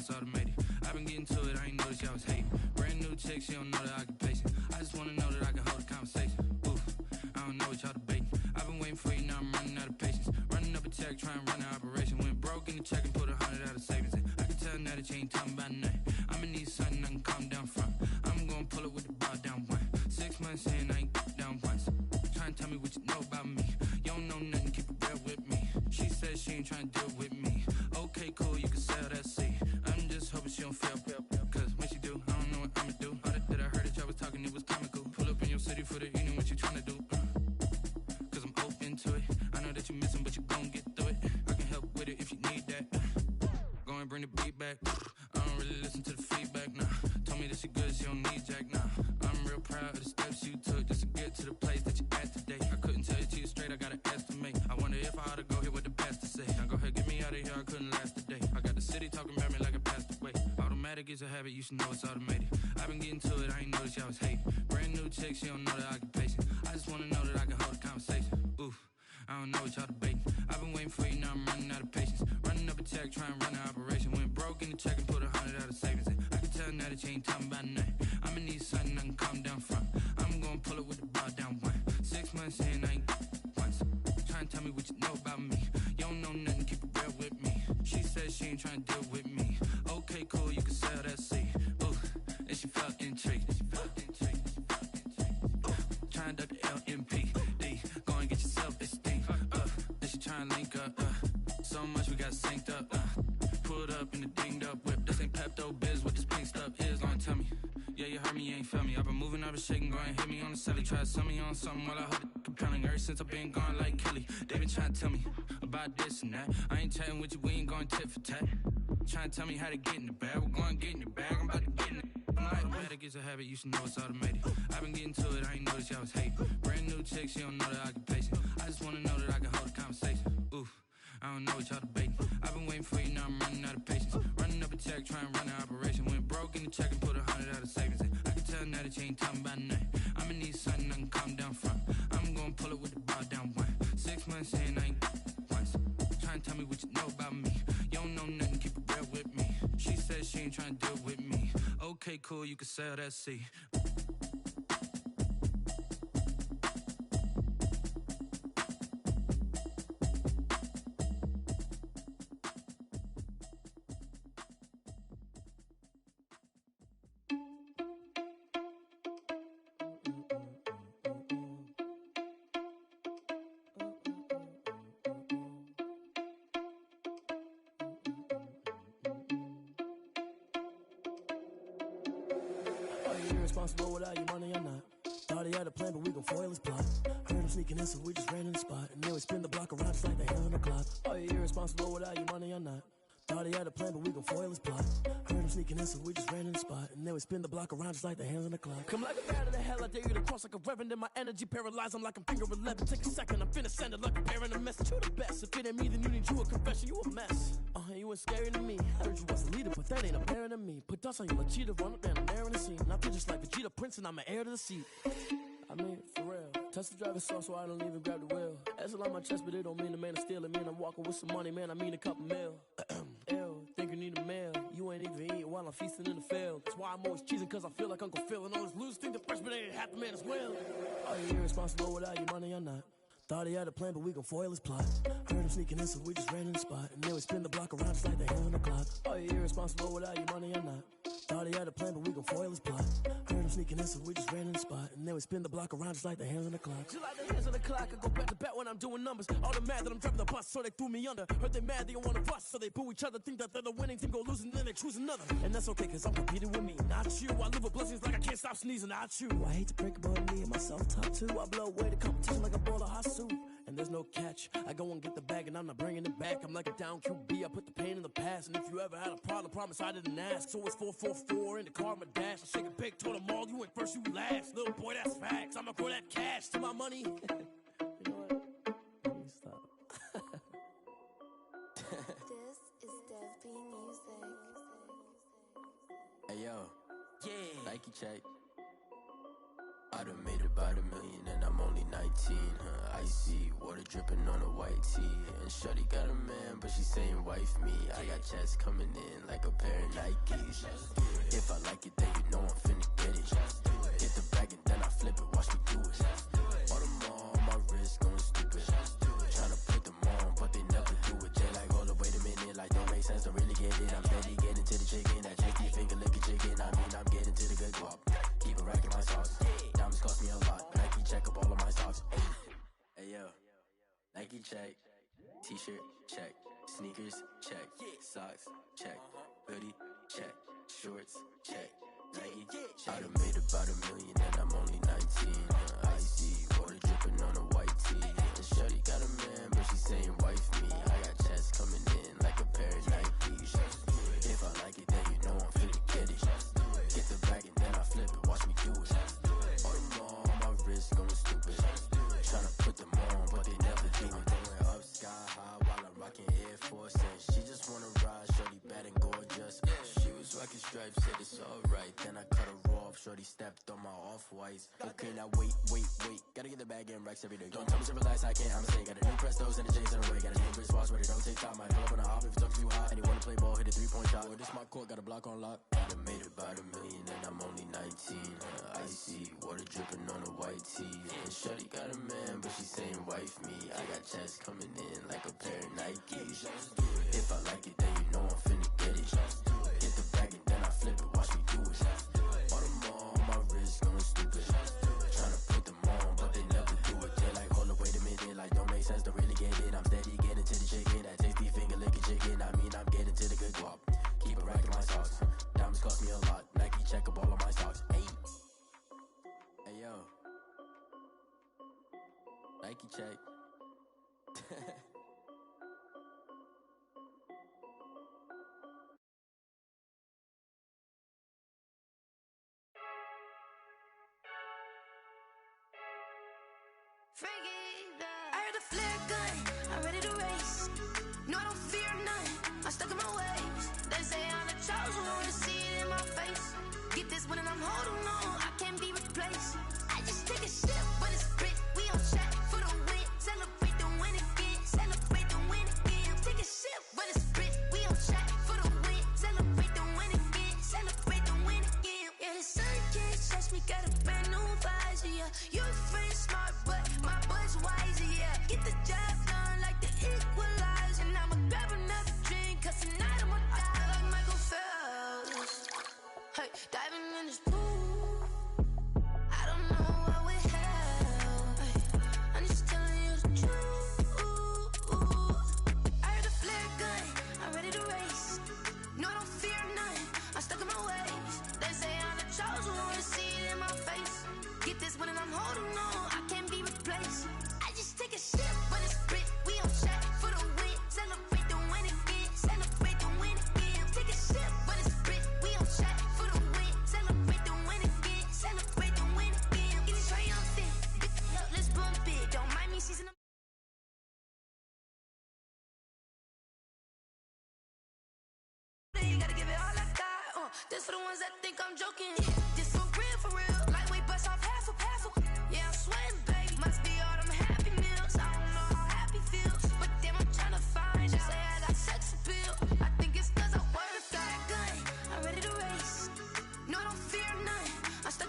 Automated. I've been getting to it, I ain't noticed y'all was hating. Brand new chick, she don't know the occupation. I just wanna know that I can hold a conversation. Oof, I don't know what y'all debating. I've been waiting for you, now I'm running out of patience. Running up a check, trying to run an operation. Went broke in the check and put 100 out of savings in. I can tell now that you ain't talking about nothing. I'ma need something I can calm down from. I'm gonna pull it with the bar down one. 6 months in, I ain't down once. Trying to tell me what you know about me. You don't know nothing, keep it real with me. She said she ain't trying to deal with me. Okay, cool, you can sell that seat. I'm just hoping she don't fail. Cause when she do, I don't know what I'ma do. All that I heard that y'all was talking, it was comical. Pull up in your city for the evening, what you tryna do? Cause I'm open to it. I know that you missing, but you gon' get through it. I can help with it if you need that. Go and bring the beat back. I don't really listen to the feedback, nah. Told me that she good, she don't need jack, nah. I'm real proud of the steps you took just to get to the place that you at today. I couldn't tell you to you straight, I gotta estimate. I wonder if I ought to go here with the pastor say. Now go ahead, get me out of here, I couldn't last a day. I got the city talking about me like I passed away. Automatic is a habit, you should know it's automated. I've been getting to it, I ain't noticed y'all was hating. Brand new chick, she don't know the occupation. I just wanna know that I can hold a conversation. Oof, I don't know what y'all debating. I've been waiting for you, now I'm running out of patience. Running up a check, trying to run an operation. Went broke in the check and put 100 out of savings in. I can tell now that you ain't talking about nothing. I'ma need something I can calm down from. I'm gonna pull it with the bar down one. 6 months in, I ain't once. Trying to tell me what you know about me. You don't know nothing, keep it real with me. She said she ain't trying to deal with me. Okay, cool, you can sell that seat. Ooh, and she felt intrigued. Trying to duck the LMPD. Go and get your self-esteem. Then she trying to link up. So much we got synced up. Pulled up in the dinged up whip. This ain't Pepto-Biz, what this pink stuff is. Long tell me. Yeah, you heard me, you ain't felt me. I've been moving, I've been shaking, go and hit me on the celly. Try to sell me on something while I hold it compelling. Ever since I've been gone like Kelly, they been trying to tell me about this and that. I ain't chatting with you, we ain't going tit for tat. Trying to tell me how to get in the bag. We're going to get in your bag, I'm about to get in it. I'm like, automatic is a habit, you should know it's automated. I've been getting to it, I ain't noticed y'all was hating. Brand new chick, she don't know the occupation. I just wanna know that I can hold a conversation. Oof, I don't know what y'all debating. I've been waiting for you, now I'm running out of patience. Running up a check, trying to run an operation. Went broke in the check and put 100 out of savings in. I can tell now that you ain't talking about nothing. I'ma need something I can calm down from. I'm gonna pull it with the bar down one. 6 months in, I ain't once. Trying to tell me what you know about me. You don't know nothing, keep it real with me. She said she ain't trying to deal with me. Okay, cool, you can sell that seat. Irresponsible without your money or not. Thought he had a plan, but we gon' foil his plot. Heard him sneaking in, so we just ran in the spot. And then we spin the block around just like the hand on the clock. Are you irresponsible without your money or not? Thought he had a plan, but we gon' foil his plot. Heard him sneaking in, so we just ran in the spot. And then we spin the block around just like the hands on the clock. Come like a bat of the hell, I dare you to cross like a reverend. And my energy paralyzed, I'm like I'm finger 11. Take a second, I'm finna send it like a bearing a message. You the best, if it ain't me, then you need you a confession. You a mess, you ain't scary to me. Heard you was a leader, but that ain't apparent to me. Put dust on you like cheetah, run up down the air in the scene. And I feel just like Vegeta, prince and I'm an heir to the seat. I mean, for real. Touch the driver's sauce so I don't even grab the wheel. That's on my chest, but it don't mean the man is stealing. Mean I'm walking with some money, man, I mean a couple mil. Ew, think you need a meal. You ain't even eating while I'm feasting in the field. That's why I'm always cheesing, cause I feel like Uncle Phil. And all those losers think the freshman ain't half the man as well. Are you irresponsible without your money or not? Thought he had a plan, but we gon' foil his plot. Heard him sneaking in, so we just ran in the spot. And then we spin the block around just like the hand on the clock. Are you irresponsible without your money or not? Thought he had a plan, but we gon' foil his plot. Heard him sneaking in, so we just ran in the spot. And then we spin the block around just like the hands on the clock. Just like the hands on the clock, I go back to back when I'm doing numbers. All the mad that I'm driving the bus, so they threw me under. Heard they mad, they don't wanna bust, so they boo each other. Think that they're the winning team, go losing, then they choose another. And that's okay, cause I'm competing with me, not you. I live with blessings like I can't stop sneezing, not you. I hate to break it, but me and myself top two. I blow away the competition like a bowl of hot soup. And there's no catch. I go and get the bag and I'm not bringing it back. I'm like a down QB, I put the pain in the past. And if you ever had a problem, promise I didn't ask. So it's 444 in the car, my dash. I shake a big, told them all, you went first, you last. Little boy, that's facts. I'ma grow that cash to my money. You know what? Let me stop. This is Dev B Music. Hey yo, yeah, Nike check. I done made about $1 million and I'm only 19, icy, water dripping on a white tee. And shorty got a man, but she saying wife me. I got checks coming in like a pair of Nikes. If I like it, then you know I'm finna get it. Get the bag and then I flip it, watch me do it. All them on my wrist going stupid. Tryna put them on, but they never do it. They like, hold up, wait a minute, like don't make sense, don't really get it. I'm steady getting to the chicken, that chicky finger licking chicken. I mean, I'm getting to the good guap. Keep a rack in my sauce. Diamonds cost me a lot. Nike check up all of my stocks. Hey yo, Nike check. T-shirt check. Sneakers check. Socks check. Hoodie check. Shorts check. Nike I done made about $1 million and I'm only 19. Icy water dripping on a white tee. And shorty got a man, but she saying wife me. I got checks coming in like a pair of Nikes. If I like it, then you know I'm finna get it. Get the bag and then I flip it, watch me do it. All them on my wrist going stupid. Tryna put them on, but they never do it. Going up sky high while I'm rocking Air Force. And she just wanna ride, shorty bad and gorgeous. She was rocking stripes, said it's alright. Then I cut her off, shorty stepped on my off-whites. Okay, now wait. Gotta get the bag and racks every day. Don't tell me to relax, I can't, I'm saying. Got a new Prestos and a J's in the way. Got a new Chris Foss, but it don't take time. I pull up on a hop if it's too hot. And he wanna play ball, hit a 3-point shot. Or this my court, got a block on lock. I done made about $1 million and I'm only 19. Icy, water dripping on a white tee. And shorty got a man, but she saying wife me. I got checks coming in like a pair of Nikes. If I like it, then you know I'm finna get it. Get the bag and then I flip it, watch me do it. All them on my wrist going stupid. Tryna put them on, but they never do it. They like, hold up, wait a minute, like don't make sense, don't really get it. I'm steady getting to the chicken, that tasty finger licking chicken. I mean, I'm getting to the good guap. Keep a rack in my socks. Diamonds cost me a lot. Nike check up all of my stocks. Hey yo, Nike check. I heard the flare gun, I'm ready to race. No, I don't fear none, I'm stuck in my ways. They say I'm the chosen one, to see it in my face. Get this one and I'm holding on, I can't be replaced. I just take a sip, but it's spit, we on track for the win. Celebrate the win again, celebrate the win again. Take a sip, but it's spit, we on track for the win. Celebrate the win again, celebrate the win again. Yeah, the sun can't touch me, got a brand new visor, yeah. You're a friend smart, but my bud's wiser, yeah. Get the job done like the equalizer. And I'ma grab another drink, cause tonight I'ma die like Michael Phelps. Hey, diving in this pool, I don't know what we have. Hey, I'm just telling you the truth. I heard the flare gun, I'm ready to race. No, I don't fear none, I'm stuck in my ways. They say I'm the chosen one, to see it in my face. Get this one and I'm holding on, I can't be replaced. I just take a sip, but it's spit, we on track for the win. Celebrate the win again, celebrate the win again. Take a sip, but it's spit, we on track for the win. Celebrate the win again, celebrate the win again. Get it triumphant, look, let's bump it. Don't mind me season. You gotta give it all I got. This for the ones that think I'm joking. This for real,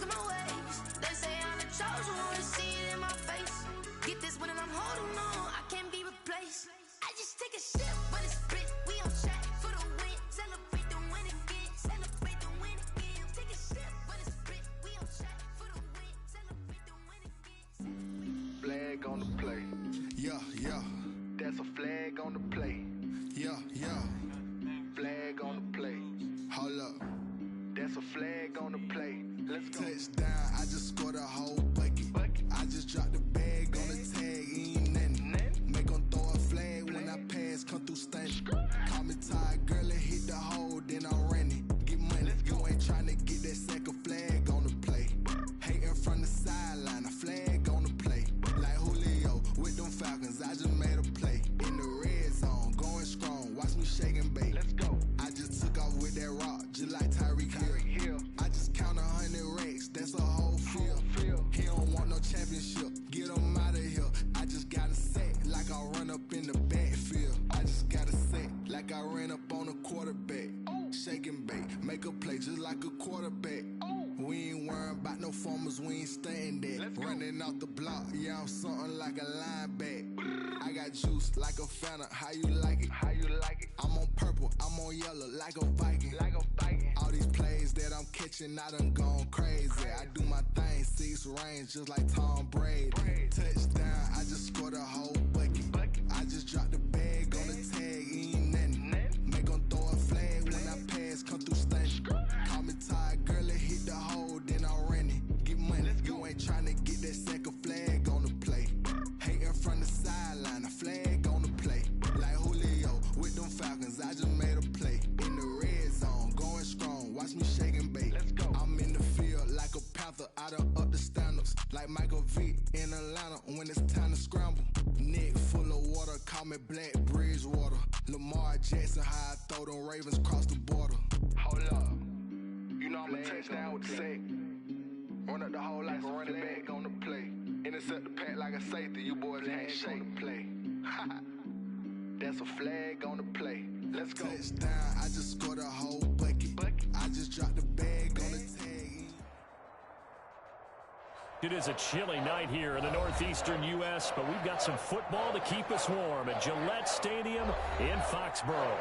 stuck in my ways. They say I'm the chosen one, to see it in my face. Get this win and I'm holding on, I can't be replaced. I just take a sip, but it's split. We on track for the win. Celebrate the win again. Celebrate the win again. Take a sip, but it's split. We on track for the win. Celebrate the win again. Flag on the play. Yeah, yeah. That's a flag on the play. Yeah, yeah. Flag on the play. Hold up. That's a flag on the play. Let's go. Touchdown, I just scored a whole bucket. I just dropped the bag on the tag, ain't nothing. Make 'em throw a flag when I pass, come through stunning. Call me tired, girl, and hit the hole, then I'm running. Get money, you ain't tryna get that second flag on the play. Hating from the sideline, a flag on the play. Like Julio with them Falcons, I just made a play. In the red zone, going strong, watch me shake and bake. Let's go. I just took off with that rock, just like Tyreek Hill. I just count 100 racks, that's a whole field. He don't want no championship, get him out of here. I just got a set, like I run up in the backfield. I just got a set, like I ran up on a quarterback. Shake and bake, make a play just like a quarterback. We ain't worrying about no formers, we ain't staying there. Running off the block, yeah, I'm something like a linebacker. I got juice like a Fanta, how you like it? How you like it? I'm on purple, I'm on yellow, like a Viking. Like a Viking. All these plays that I'm catching, I done gone crazy. I do my thing, 6 range, just like Tom Brady. Touchdown, I just scored a whole bucket. I just dropped the bag on the tag, ain't nothing. Make 'em throw a flag when I pass, come through stunning. Call me tired, girl, and hit the hole, then I'm running. Get money, you ain't tryna get that second flag on the play. Hating from the sideline, a flag on the play. Like Julio with them Falcons, I just made a play. In the red zone, going strong, watch me shake and bake. Let's go. I'm in the field like a Panther, I done up the standards. Like Michael Vick in Atlanta when it's time to scramble. Neck full of water, call me Black Bridgewater. Lamar Jackson, how I throw them Ravens cross the border. Hold up. You know I'm a touchdown with the sack. Run up the hole like a running back on the play. Intercept the pack like a safety. You boys ain't shake the play. That's a flag on the play. Let's go. Touchdown, I just scored a whole bucket. I just dropped the bag on the tag. It is a chilly night here in the northeastern U.S., but we've got some football to keep us warm at Gillette Stadium in Foxborough.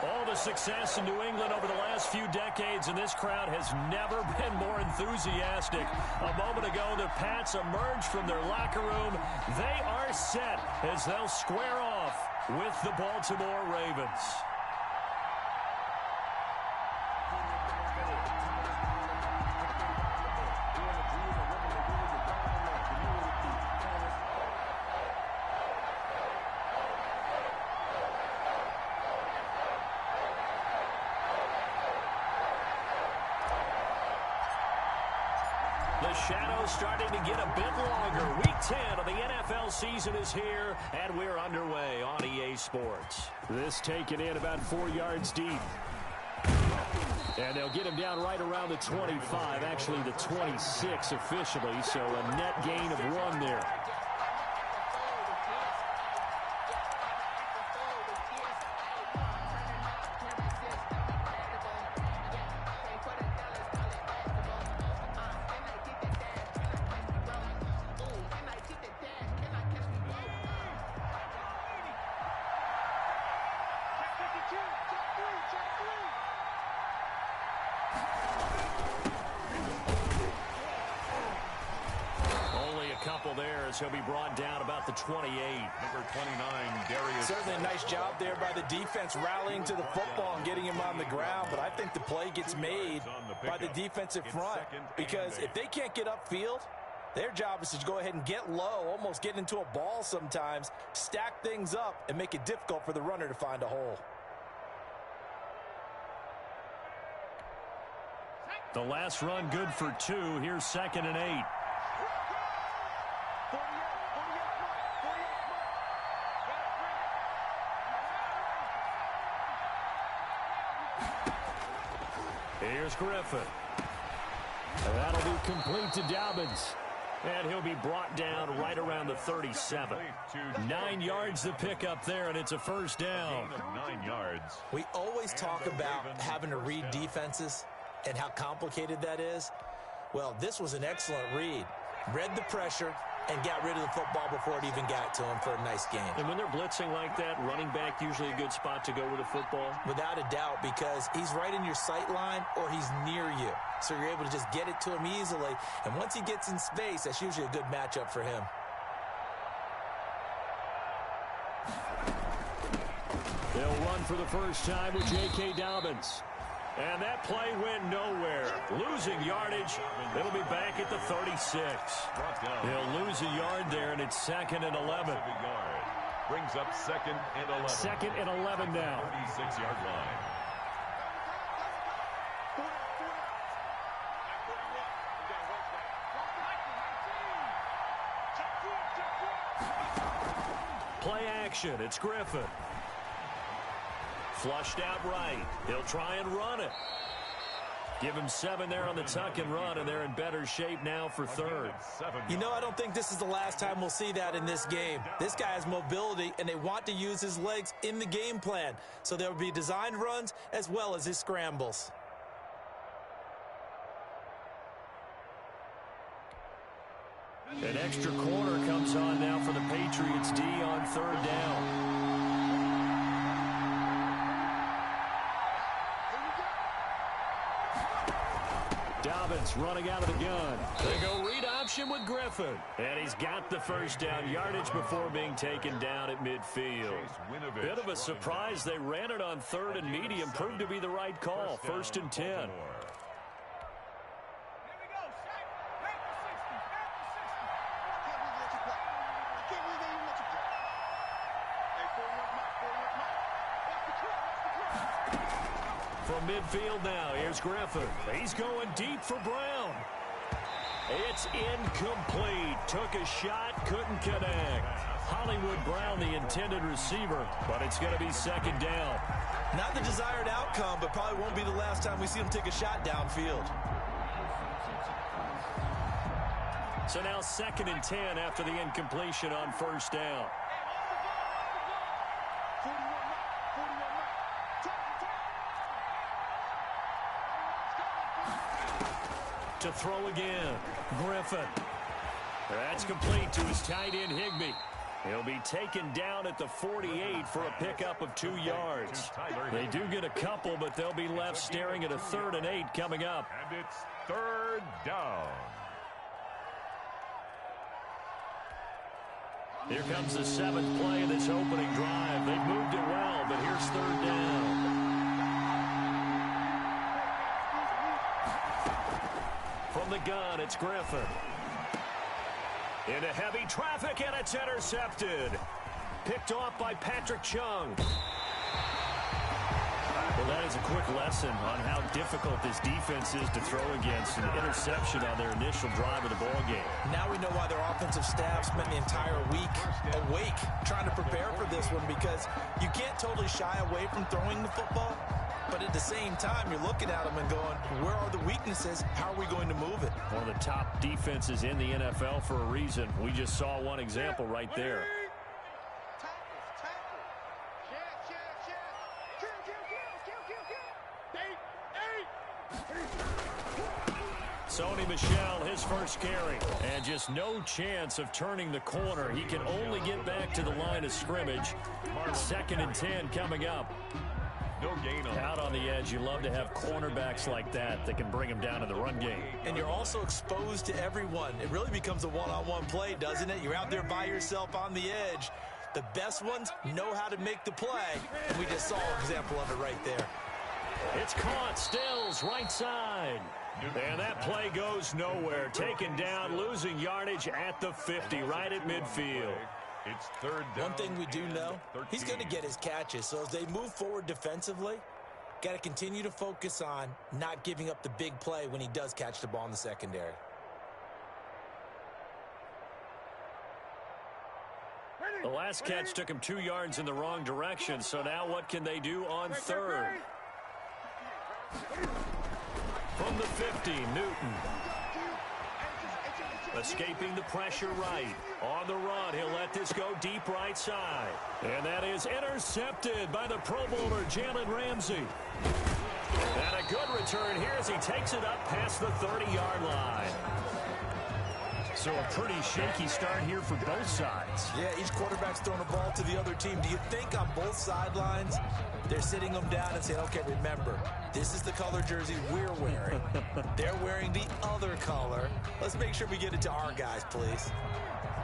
All the success in New England over the last few decades, and this crowd has never been more enthusiastic. A moment ago, the Pats emerged from their locker room. They are set as they'll square off with the Baltimore Ravens. The shadow's starting to get a bit longer. Week 10 of the NFL season is here, and we're underway on EA Sports. This taken in about 4 yards deep. And they'll get him down right around the 25, actually the 26 officially, so a net gain of 1 there. He'll be brought down about the 28. Number 29, Darius. Certainly a nice job there by the defense rallying to the football and getting him on the ground, but I think the play gets made by the defensive front because if they can't get upfield, their job is to go ahead and get low, almost get into a ball sometimes, stack things up, and make it difficult for the runner to find a hole. The last run good for 2. Here's 2nd and 8. Here's Griffin. That'll be complete to Dobbins. And he'll be brought down right around the 37. 9 yards to pick up there, and it's a first down. 9 yards. We always talk about having to read defenses and how complicated that is. Well, this was an excellent read. Read the pressure and got rid of the football before it even got to him for a nice game. And when they're blitzing like that, running back usually a good spot to go with the football? Without a doubt, because he's right in your sight line or he's near you. So you're able to just get it to him easily. And once he gets in space, that's usually a good matchup for him. They'll run for the first time with J.K. Dobbins. And that play went nowhere. Losing yardage. It'll be back at the 36. He'll lose a yard there, and it's 2nd and 11. Brings up 2nd and 11. 2nd and 11 now. 36-yard line. Play action. It's Griffin. Flushed out right. He'll try and run it. Give him 7 there on the tuck and run, and they're in better shape now for 3rd. You know, I don't think this is the last time we'll see that in this game. This guy has mobility, and they want to use his legs in the game plan. So there will be designed runs as well as his scrambles. An extra corner comes on now for the Patriots D on 3rd down. Dobbins running out of the gun. They go read option with Griffin. And he's got the first down yardage before being taken down at midfield. Bit of a surprise. They ran it on 3rd and medium. Proved to be the right call. 1st and 10. From midfield now, here's Griffin. He's going deep for Brown. It's incomplete. Took a shot, couldn't connect. Hollywood Brown, the intended receiver, but it's going to be 2nd down. Not the desired outcome, but probably won't be the last time we see him take a shot downfield. So now 2nd and 10 after the incompletion on 1st down. To throw again, Griffin. That's complete to his tight end, Higbee. He'll be taken down at the 48 for a pickup of 2 yards. They do get a couple, but they'll be left staring at a 3rd and 8 coming up. And it's 3rd down. Here comes the 7th play of this opening drive. They've moved it well, but here's 3rd down. From the gun, it's Griffin. Into heavy traffic, and it's intercepted. Picked off by Patrick Chung. Well, that is a quick lesson on how difficult this defense is to throw against. An interception on their initial drive of the ballgame. Now we know why their offensive staff spent the entire week awake trying to prepare for this one, because you can't totally shy away from throwing the football. But at the same time, you're looking at them and going, where are the weaknesses? How are we going to move it? One of the top defenses in the NFL for a reason. We just saw one example right there. Sony Michel, his first carry. And just no chance of turning the corner. He can only get back to the line of scrimmage. 2nd and 10 coming up. No gain on out on the edge. You love to have cornerbacks like that can bring them down in the run game. And you're also exposed to everyone. It really becomes a one-on-one play, doesn't it? You're out there by yourself on the edge. The best ones know how to make the play. And we just saw an example of it right there. It's caught. Stills right side. And that play goes nowhere. Taken down, losing yardage at the 50, right at midfield. It's 3rd down. One thing we do know, he's going to get his catches. So as they move forward defensively, got to continue to focus on not giving up the big play when he does catch the ball in the secondary. The last catch took him 2 yards in the wrong direction. So now what can they do on 3rd? From the 50, Newton. Escaping the pressure right. On the run, he'll let this go deep right side. And that is intercepted by the Pro Bowler, Jalen Ramsey. And a good return here as he takes it up past the 30-yard line. So a pretty shaky start here for both sides. Yeah, each quarterback's throwing the ball to the other team. Do you think on both sidelines they're sitting them down and saying, okay, remember, this is the color jersey we're wearing. They're wearing the other color. Let's make sure we get it to our guys, please.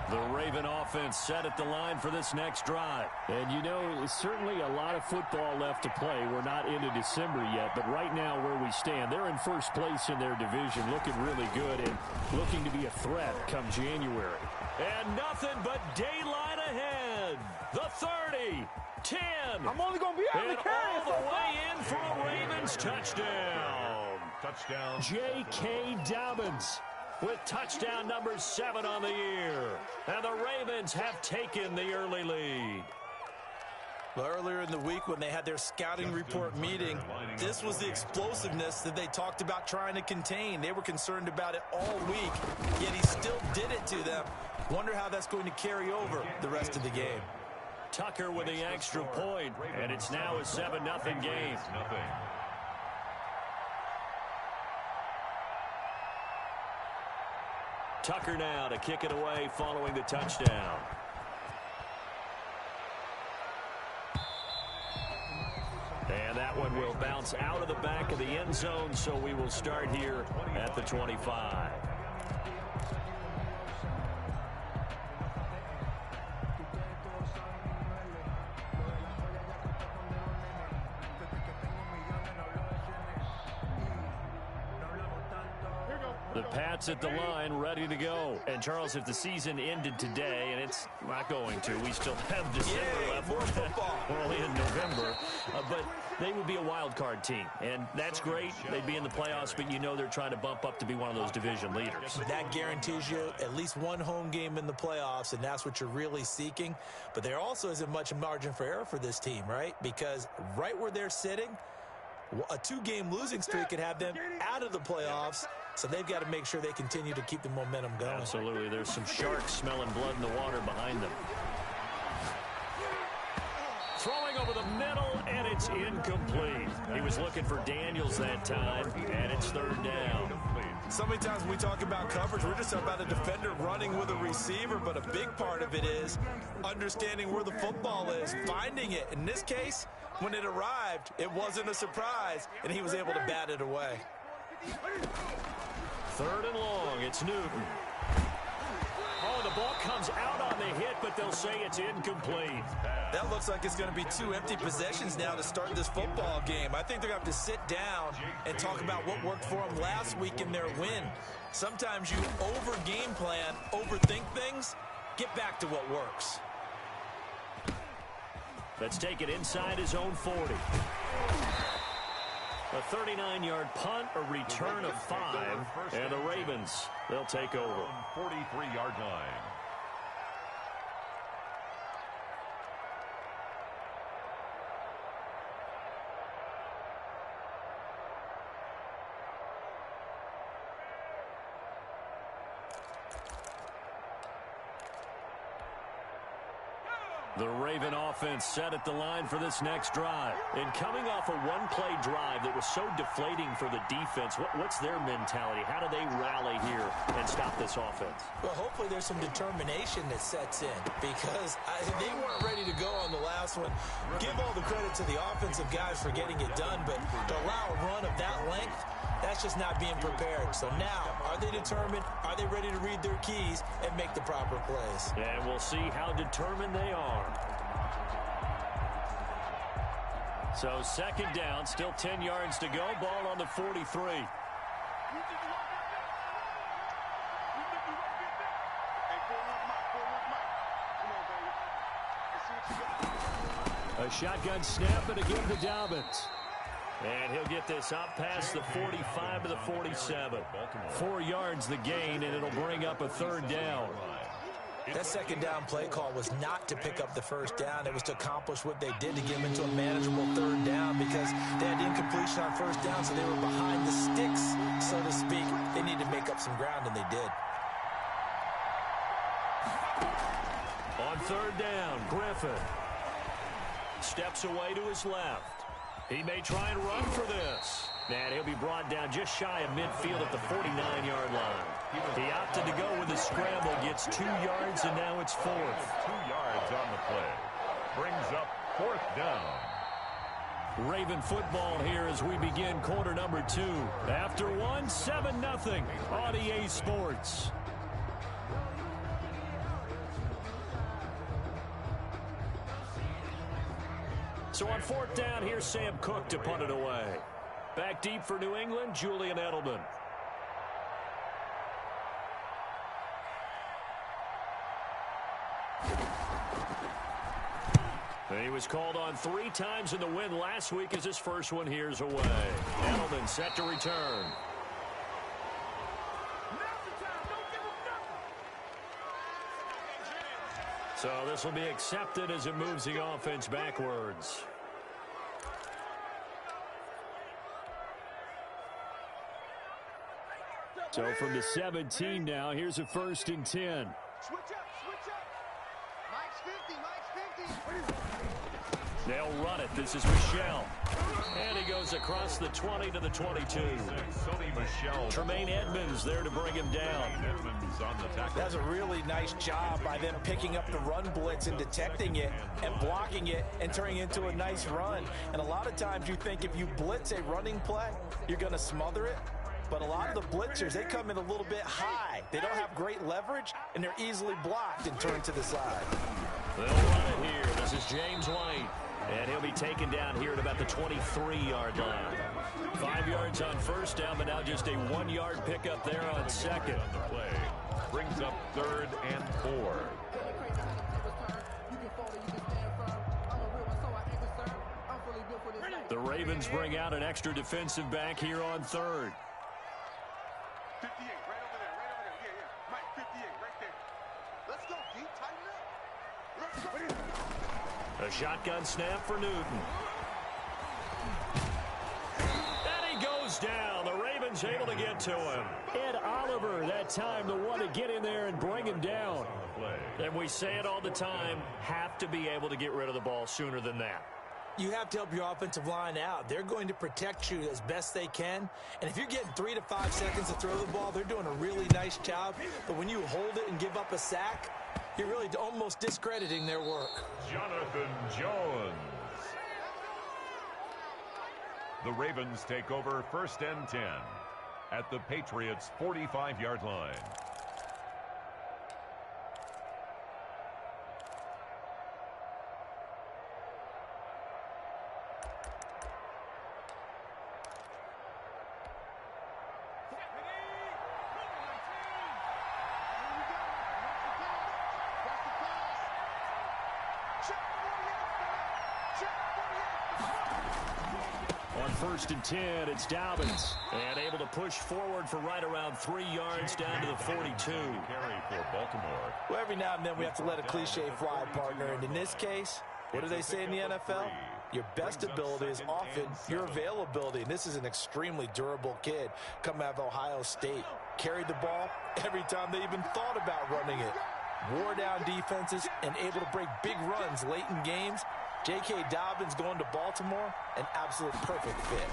The Raven offense set at the line for this next drive. And, you know, certainly a lot of football left to play. We're not into December yet, but right now where we stand, they're in first place in their division, looking really good and looking to be a threat come January. And nothing but daylight ahead. The 30, 10. I'm only going to be able to carry all the way in for a Ravens touchdown. Touchdown. J.K. Dobbins with touchdown number 7 on the year. And the Ravens have taken the early lead. Well, earlier in the week when they had their scouting report meeting, this was the explosiveness that they talked about trying to contain. They were concerned about it all week, yet he still did it to them. Wonder how that's going to carry over the rest of the game. Tucker with the extra point, and it's now a 7-0 game. Tucker now to kick it away following the touchdown. And that one will bounce out of the back of the end zone, so we will start here at the 25. The Pats at the line, ready to go. And, Charles, if the season ended today, and it's not going to, we still have December left. More football. We're only in November. But they would be a wild card team, and that's great. They'd be in the playoffs, but you know they're trying to bump up to be one of those division leaders. That guarantees you at least one home game in the playoffs, and that's what you're really seeking. But there also isn't much margin for error for this team, right? Because right where they're sitting, a 2-game losing streak could have them out of the playoffs. So they've got to make sure they continue to keep the momentum going. Absolutely. There's some sharks smelling blood in the water behind them. Throwing over the middle, and it's incomplete. He was looking for Daniels that time, and it's 3rd down. So many times when we talk about coverage, we're just talking about a defender running with a receiver, but a big part of it is understanding where the football is, finding it. In this case, when it arrived, it wasn't a surprise, and he was able to bat it away. 3rd and long, it's Newton. Oh, the ball comes out on the hit, but they'll say it's incomplete. That looks like it's going to be 2 empty possessions now to start this football game. I think they're going to have to sit down and talk about what worked for them last week in their win. Sometimes you over-game plan, overthink things, get back to what works. Let's take it inside his own 40. A 39-yard punt, a return of 5, and the Ravens, they'll take over. 43-yard line. The Raven offense set at the line for this next drive. And coming off a one-play drive that was so deflating for the defense, what's their mentality? How do they rally here and stop this offense? Well, hopefully there's some determination that sets in because they weren't ready to go on the last one. Give all the credit to the offensive guys for getting it done, but to allow a run of that length, that's just not being prepared. So now, are they determined? Are they ready to read their keys and make the proper plays? And we'll see how determined they are. So 2nd down, still 10 yards to go. Ball on the 43. A shotgun snap and again to Dobbins. And he'll get this up past the 45 to the 47. 4 yards the gain, and it'll bring up a 3rd down. That 2nd down play call was not to pick up the 1st down. It was to accomplish what they did to get them into a manageable 3rd down because they had incompletion on 1st down, so they were behind the sticks, so to speak. They needed to make up some ground, and they did. On 3rd down, Griffin steps away to his left. He may try and run for this. And he'll be brought down just shy of midfield at the 49-yard line. He opted to go with the scramble, gets 2 yards, and now it's 4th. 2 yards on the play. Brings up 4th down. Raven football here as we begin quarter number 2. After 1, 7-0 on EA Sports. So on 4th down, here's Sam Cook to punt it away. Back deep for New England, Julian Edelman. He was called on 3 times in the win last week as his first one here's away. Edelman set to return. So this will be accepted as it moves the offense backwards. So from the 17 now, here's a 1st and 10. Switch up, switch up. Mike's 50, Mike's 50. They'll run it. This is Michelle. And he goes across the 20 to the 22. Tremaine Edmonds there to bring him down. That's a really nice job by them picking up the run blitz and detecting it and blocking it and turning it into a nice run. And a lot of times you think if you blitz a running play, you're going to smother it. But a lot of the blitzers, they come in a little bit high. They don't have great leverage, and they're easily blocked and turned to the side. They'll run it here. This is James White. And he'll be taken down here at about the 23-yard line. 5 yards on 1st down, but now just a 1-yard pickup there on 2nd. Brings up 3rd and 4. The Ravens bring out an extra defensive back here on 3rd. 58, right over there. Yeah. Mike, 58, right there. Let's go, deep, tighten up. Let's go. A shotgun snap for Newton. And he goes down. The Ravens able to get to him. Ed Oliver that time the one to get in there and bring him down. And we say it all the time, have to be able to get rid of the ball sooner than that. You have to help your offensive line out. They're going to protect you as best they can. And if you're getting 3 to 5 seconds to throw the ball, they're doing a really nice job. But when you hold it and give up a sack, you're really almost discrediting their work. Jonathan Jones. The Ravens take over 1st and 10 at the Patriots' 45-yard line. On 1st and 10, it's Dobbins. And able to push forward for right around 3 yards down to the 42. Carry for Baltimore. Well, every now and then we have to let a cliche fly, partner. And in this case, what do they say in the NFL? Your best ability is often your availability. And this is an extremely durable kid coming out of Ohio State. Carried the ball every time they even thought about running it. Wore down defenses and able to break big runs late in games. J.K. Dobbins going to Baltimore, an absolute perfect fit.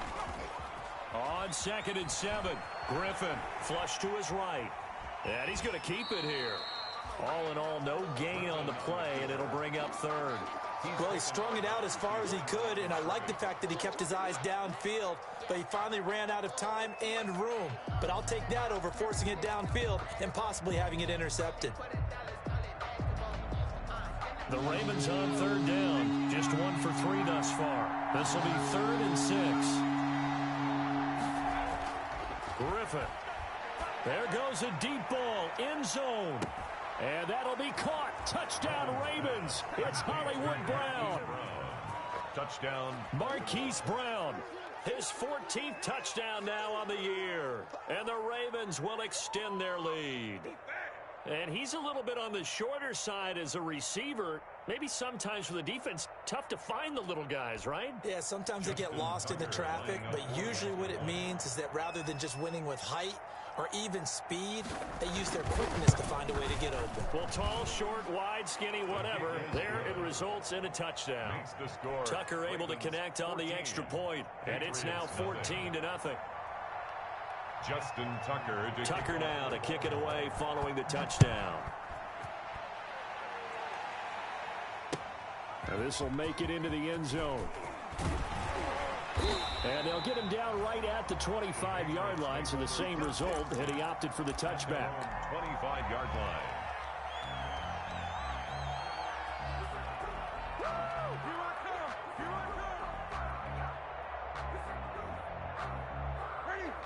On 2nd and 7, Griffin flush to his right. And he's going to keep it here. All in all, no gain on the play, and it'll bring up 3rd. Well, he strung it out as far as he could, and I like the fact that he kept his eyes downfield, but he finally ran out of time and room. But I'll take that over forcing it downfield and possibly having it intercepted. The Ravens on 3rd down. Just 1 for 3 thus far. This will be 3rd and 6. Griffin. There goes a deep ball. End zone. And that'll be caught. Touchdown Ravens. It's Hollywood Brown. Touchdown. Marquise Brown. His 14th touchdown now on the year. And the Ravens will extend their lead. And he's a little bit on the shorter side as a receiver. Maybe sometimes for the defense, tough to find the little guys, right? Yeah, sometimes they get lost in the traffic, but usually what it means is that rather than just winning with height or even speed, they use their quickness to find a way to get open. Well, tall, short, wide, skinny, whatever. There it results in a touchdown. Tucker able to connect on the extra point, and it's now 14-0. Justin Tucker. Tucker now to kick it away following the touchdown. This will make it into the end zone. And they'll get him down right at the 25-yard line, so the same result had he opted for the touchback. 25-yard line.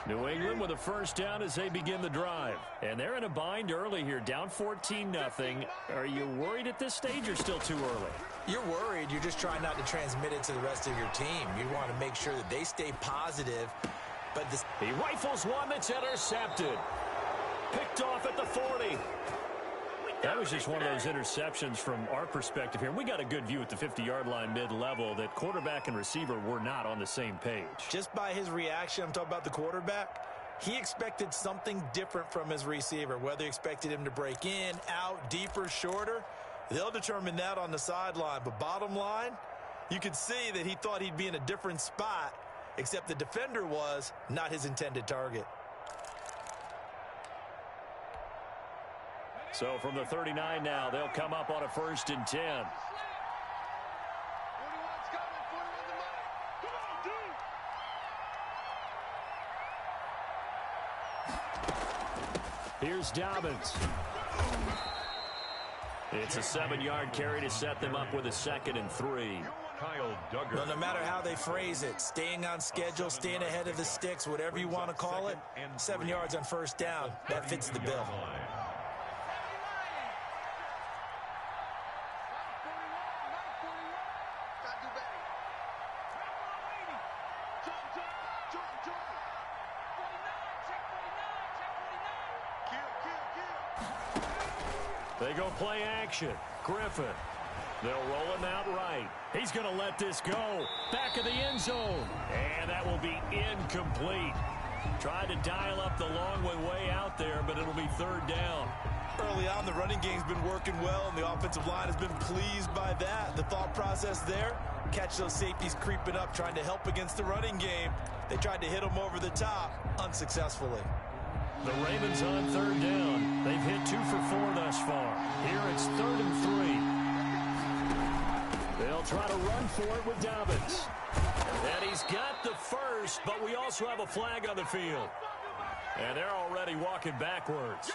New England with a first down as they begin the drive. And they're in a bind early here, down 14-0. Are you worried at this stage or still too early? You're worried. You're just trying not to transmit it to the rest of your team. You want to make sure that they stay positive. But he rifles one that's intercepted. Picked off at the 40. That was just one of those interceptions from our perspective here. We got a good view at the 50-yard line mid-level that quarterback and receiver were not on the same page. Just by his reaction, I'm talking about the quarterback, he expected something different from his receiver, whether he expected him to break in, out, deeper, shorter. They'll determine that on the sideline. But bottom line, you could see that he thought he'd be in a different spot, except the defender was not his intended target. So from the 39 now, they'll come up on a 1st and 10. Here's Dobbins. It's a 7-yard carry to set them up with a 2nd and 3. Kyle Duggar. Well, no matter how they phrase it, staying on schedule, staying ahead of the sticks, whatever you want to call it, 7 yards on first down, that fits the bill. They go play action. Griffin. They'll roll him out right. He's going to let this go. Back of the end zone. And that will be incomplete. Tried to dial up the long way out there, but it'll be 3rd down. Early on, the running game's been working well, and the offensive line has been pleased by that. The thought process there, catch those safeties creeping up, trying to help against the running game. They tried to hit them over the top, unsuccessfully. The Ravens on 3rd down. They've hit 2 for 4 thus far. Here it's 3rd and 3. They'll try to run for it with Dobbins. And he's got the first, but we also have a flag on the field. And they're already walking backwards.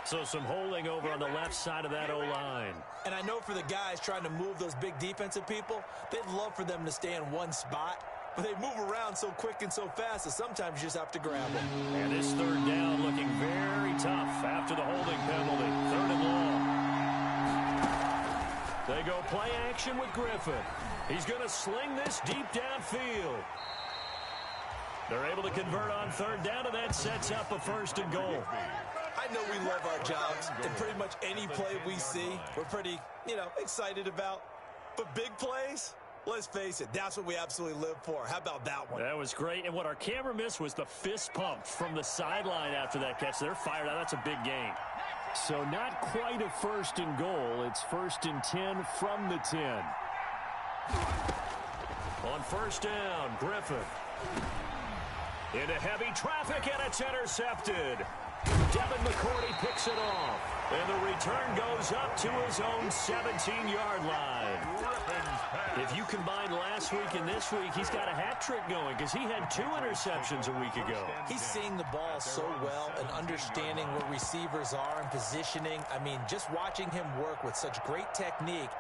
So some holding over on the left side of that O-line. And I know for the guys trying to move those big defensive people, they'd love for them to stay in one spot. But they move around so quick and so fast that sometimes you just have to grab them. And this 3rd down looking very tough after the holding penalty. 3rd and long. They go play action with Griffin. He's going to sling this deep downfield. They're able to convert on 3rd down, and that sets up a 1st and goal. I know we love our jobs, and pretty much any play we see, we're pretty, excited about. But big plays, let's face it, that's what we absolutely live for. How about that one? That was great, and what our camera missed was the fist pump from the sideline after that catch. They're fired out. That's a big gain. So not quite a 1st and goal. It's 1st and 10 from the 10. On 1st down, Griffin. Into heavy traffic, and it's intercepted. Devin McCourty picks it off. And the return goes up to his own 17-yard line. If you combine last week and this week, he's got a hat trick going because he had 2 interceptions a week ago. He's seeing the ball so well and understanding where receivers are and positioning. I mean, just watching him work with such great technique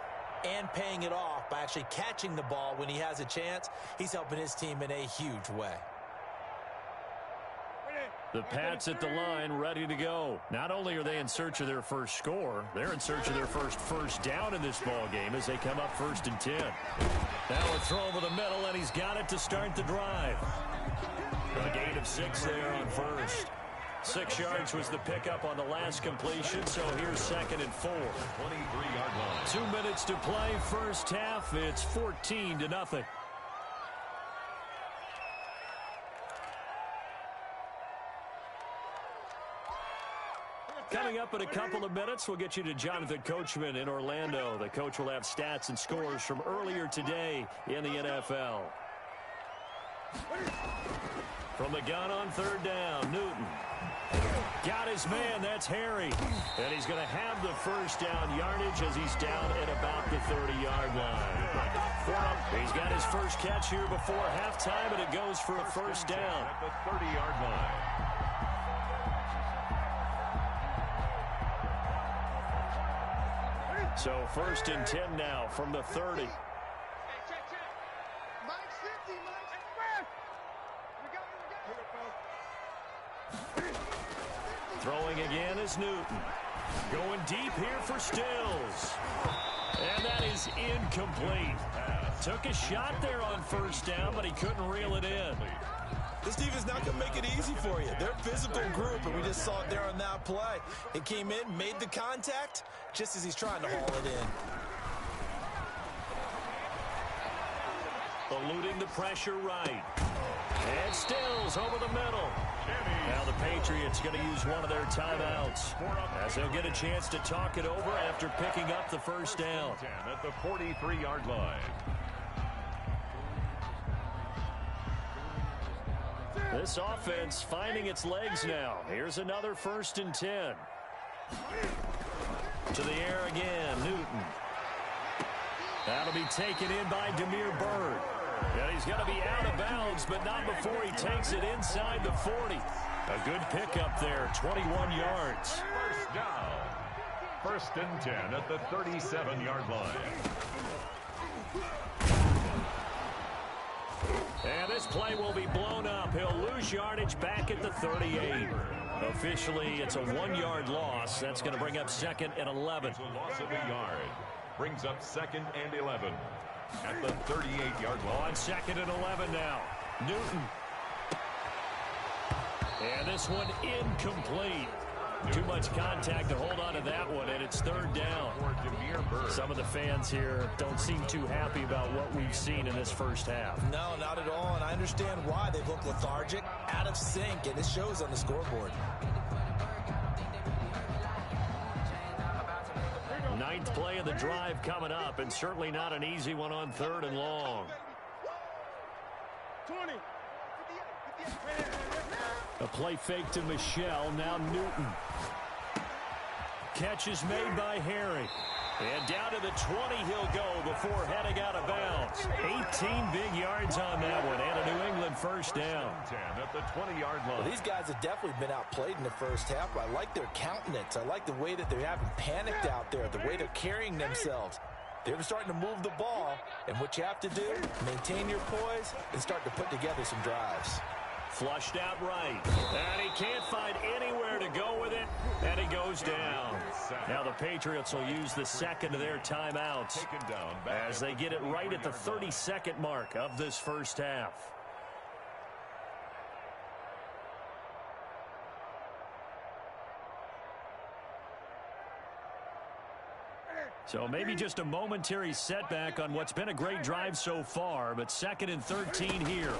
and paying it off by actually catching the ball when he has a chance, he's helping his team in a huge way. The Pats at the line ready to go. Not only are they in search of their first score, they're in search of their first down in this ball game as they come up 1st and 10. Now a throw over the middle, and he's got it to start the drive. A gain of 6 there on 1st. 6 yards was the pickup on the last completion, so here's 2nd and 4. 23-yard line. 2 minutes to play, first half. It's 14-0. Coming up in a couple of minutes, we'll get you to Jonathan Coachman in Orlando. The coach will have stats and scores from earlier today in the NFL. From the gun on third down, Newton. Got his man, that's Harry. And he's going to have the first down yardage as he's down at about the 30-yard line. He's got his first catch here before halftime, and it goes for a first down. At the 30-yard line. So first and 10 now from the 30. Throwing again is Newton. Going deep here for Stills. And that is incomplete. Took a shot there on first down, but he couldn't reel it in. This defense not going to make it easy for you. They're a physical group, and we just saw it there on that play. It came in, made the contact, just as he's trying to haul it in. Eluding the pressure right. And Stills over the middle. Now the Patriots going to use one of their timeouts as they'll get a chance to talk it over after picking up the first down. At the 43-yard line. This offense finding its legs now. Here's another first and 10. To the air again, Newton. That'll be taken in by Damiere Byrd. And he's going to be out of bounds, but not before he takes it inside the 40. A good pickup there, 21 yards. First down. First and 10 at the 37-yard line. And this play will be blown up. He'll lose yardage back at the 38. Officially, it's a 1-yard loss. That's going to bring up second and 11. It's a loss of a yard. Brings up second and 11 at the 38-yard line. On second and 11 now. Newton. And this one incomplete. Too much contact to hold on to that one, and it's third down. Some of the fans here don't seem too happy about what we've seen in this first half. No, not at all, and I understand why. They've looked lethargic, out of sync, and it shows on the scoreboard. Ninth play of the drive coming up, and certainly not an easy one on third and long. 20. A play fake to Michelle, now Newton. Catch is made by Harry. And down to the 20 he'll go before heading out of bounds. 18 big yards on that one, and a New England first down. 10 at the 20-yard line. Well, these guys have definitely been outplayed in the first half, but I like their countenance. I like the way that they haven't panicked out there, the way they're carrying themselves. They're starting to move the ball, and what you have to do, maintain your poise and start to put together some drives. Flushed out right. And he can't find anywhere to go with it. And he goes down. Now the Patriots will use the second of their timeouts as they get it right at the 32nd mark of this first half. So maybe just a momentary setback on what's been a great drive so far, but second and 13 here.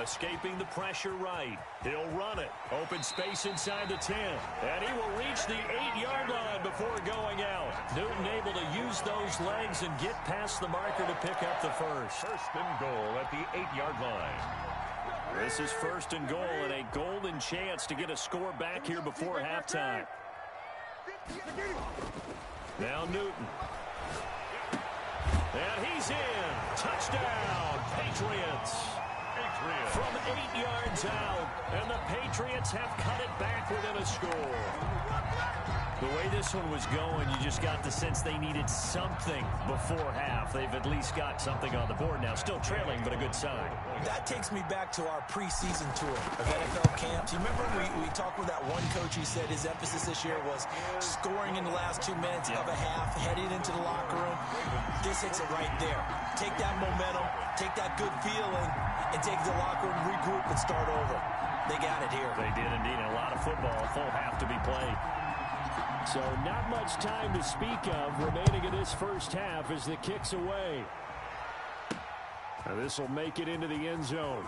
Escaping the pressure right. He'll run it. Open space inside the 10. And he will reach the 8-yard line before going out. Newton able to use those legs and get past the marker to pick up the first. First and goal at the 8-yard line. This is first and goal and a golden chance to get a score back here before halftime. Now Newton. And he's in. Touchdown, Patriots. From 8 yards out, and the Patriots have cut it back within a score. The way this one was going, you just got the sense they needed something before half. They've at least got something on the board now. Still trailing, but a good sign. That takes me back to our preseason tour of NFL camps. You remember we talked with that one coach who said his emphasis this year was scoring in the last 2 minutes of a half, heading into the locker room. This hits it right there. Take that momentum, take that good feeling, and take the locker room, regroup, and start over. They got it here. They did indeed. A lot of football, a full half to be played. So not much time to speak of remaining in this first half as the kick's away. Now this will make it into the end zone.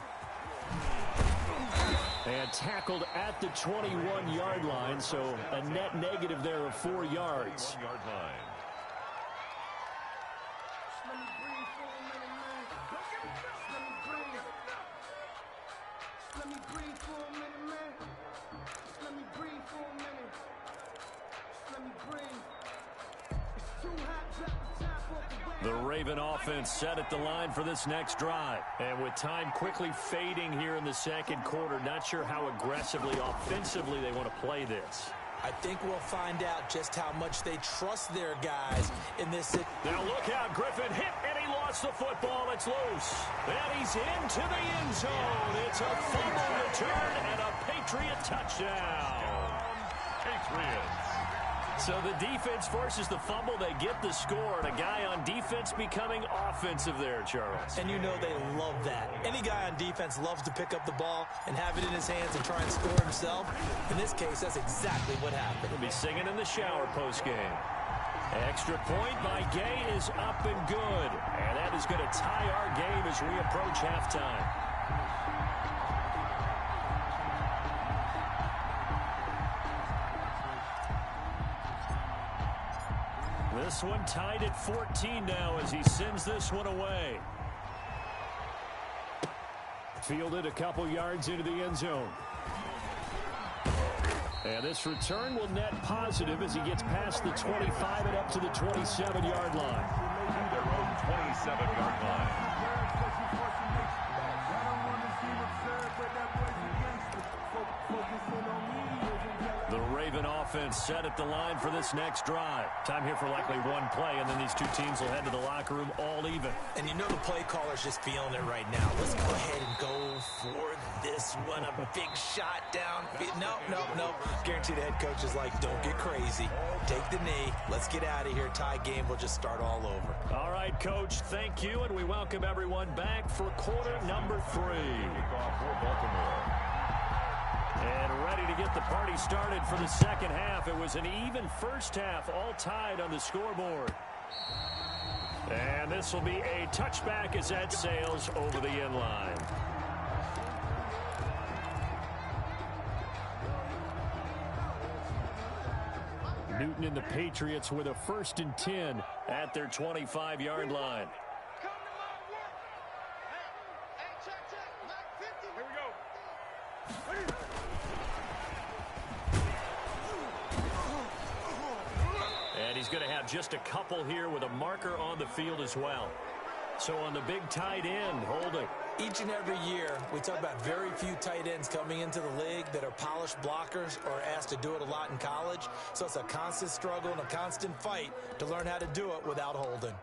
And tackled at the 21-yard line, so a net negative there of 4 yards. 1-yard line. The Raven offense set at the line for this next drive. And with time quickly fading here in the second quarter, not sure how aggressively, offensively they want to play this. I think we'll find out just how much they trust their guys in this. Now look out, Griffin hit, and he lost the football. It's loose. And he's into the end zone. It's a fumble return and a Patriot touchdown. Patriots. So the defense forces the fumble. They get the score, and a guy on defense becoming offensive there, Charles. And you know they love that. Any guy on defense loves to pick up the ball and have it in his hands and try and score himself. In this case, that's exactly what happened. He'll be singing in the shower postgame. Extra point by Gay is up and good. And that is going to tie our game as we approach halftime. This one tied at 14 now as he sends this one away. Fielded a couple yards into the end zone. And this return will net positive as he gets past the 25 and up to the 27-yard line. At their own 27-yard line. The Raven offense set at the line for this next drive. Time here for likely one play, and then these two teams will head to the locker room all even. And you know the play caller's just feeling it right now. Let's go ahead and go for this one. A big shot down. No. Guarantee the head coach is like, don't get crazy. Take the knee. Let's get out of here. Tie game. We'll just start all over. All right, Coach. Thank you, and we welcome everyone back for quarter number 3. Kickoff for Baltimore. And ready to get the party started for the second half. It was an even first half, all tied on the scoreboard. And this will be a touchback as that sails over the end line. Newton and the Patriots with a 1st and 10 at their 25-yard line. He's going to have just a couple here with a marker on the field as well. So on the big tight end, holding. Each and every year, we talk about very few tight ends coming into the league that are polished blockers or asked to do it a lot in college. So it's a constant struggle and a constant fight to learn how to do it without holding.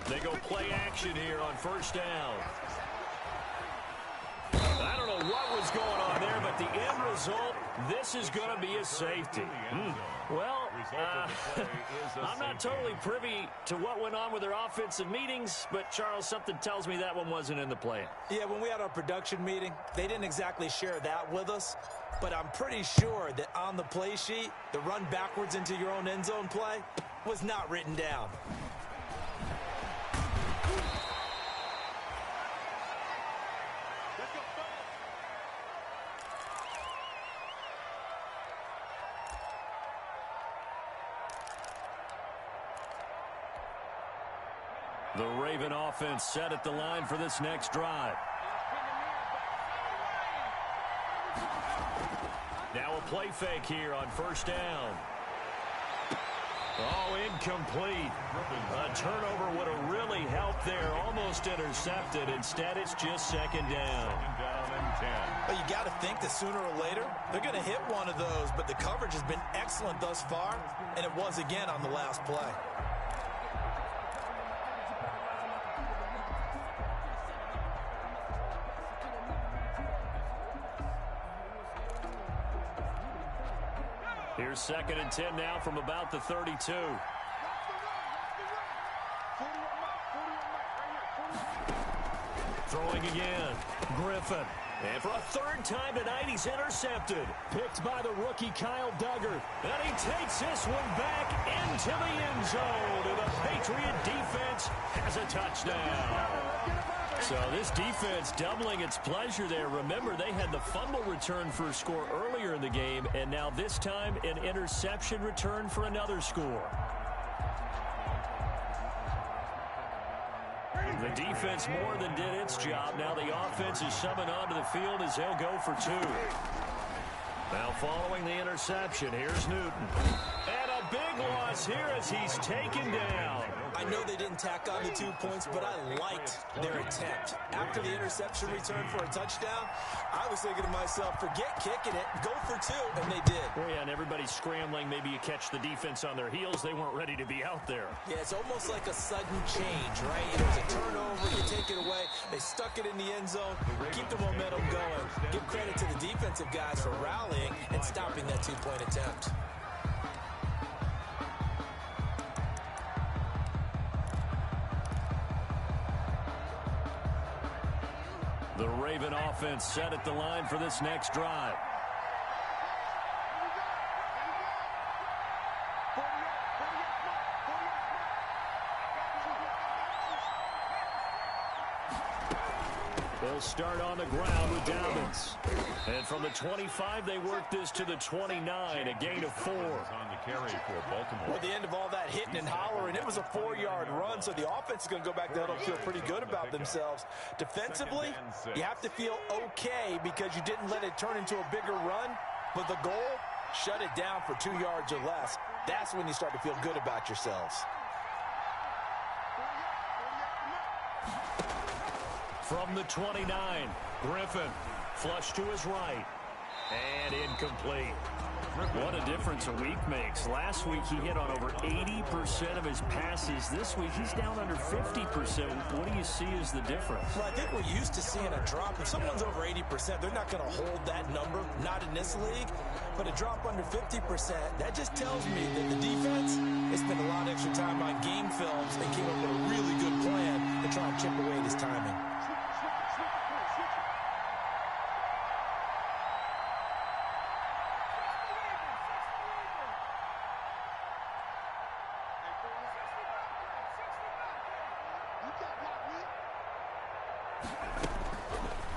They go play action here on 1st down. I don't know what was going on there, but the end result, this is going to be a safety. Well, I'm not totally privy to what went on with their offensive meetings, but, Charles, something tells me that one wasn't in the plan. Yeah, when we had our production meeting, they didn't exactly share that with us, but I'm pretty sure that on the play sheet, the run backwards into your own end zone play was not written down. The Raven offense set at the line for this next drive. Now a play fake here on 1st down. Oh, incomplete. A turnover would have really helped there. Almost intercepted. Instead, it's just 2nd down. 2nd down and 10. Well, you got to think that sooner or later, they're going to hit one of those, but the coverage has been excellent thus far, and it was again on the last play. Here's 2nd and 10 now from about the 32. Throwing again. Griffin. And for a third time tonight, he's intercepted. Picked by the rookie Kyle Duggar. And he takes this one back into the end zone. And the Patriot defense has a touchdown. So this defense doubling its pleasure there. Remember, they had the fumble return for a score earlier in the game. And now this time, an interception return for another score. The defense more than did its job. Now the offense is summoned onto the field as they'll go for two. Now following the interception, here's Newton. And a big loss here as he's taken down. I know they didn't tack on the 2 points, but I liked their attempt. After the interception return for a touchdown, I was thinking to myself, forget kicking it, go for two, and they did. Well, yeah, and everybody's scrambling. Maybe you catch the defense on their heels. They weren't ready to be out there. Yeah, it's almost like a sudden change, right? It was a turnover, you take it away, they stuck it in the end zone, keep the momentum going. Give credit to the defensive guys for rallying and stopping that 2-point attempt. The Raven offense set at the line for this next drive. They'll start on the ground with Dobbins. And from the 25, they work this to the 29, a gain of 4. On the carry for Baltimore. Well, the end of all that hitting and hollering, it was a 4-yard run, so the offense is going to go back there and feel pretty good about themselves. Defensively, you have to feel okay because you didn't let it turn into a bigger run, but the goal, shut it down for 2 yards or less. That's when you start to feel good about yourselves. From the 29, Griffin, flush to his right, and incomplete. What a difference a week makes. Last week he hit on over 80% of his passes. This week he's down under 50%. What do you see as the difference? Well, I think we're used to seeing a drop. If someone's over 80%, they're not going to hold that number, not in this league. But a drop under 50%, that just tells me that the defense has spent a lot of extra time on game films and came up with a really good plan to try and chip away at his timing.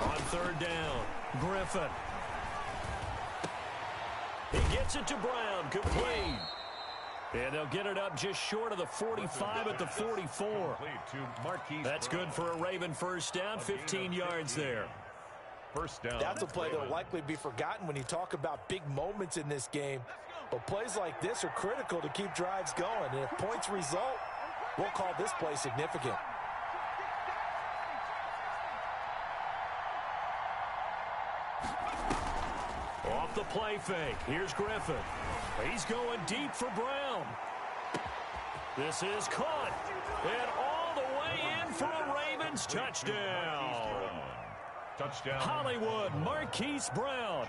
On third down, Griffin. He gets it to Brown, complete. And they'll get it up just short of the 45 at the 44. That's good for a Raven first down, 15 yards there. First down. That's a play that will likely be forgotten when you talk about big moments in this game. But plays like this are critical to keep drives going. And if points result, we'll call this play significant. Off the play fake, here's Griffin. He's going deep for Brown. This is caught. And all the way in for a Ravens touchdown. Touchdown. Hollywood Marquise Brown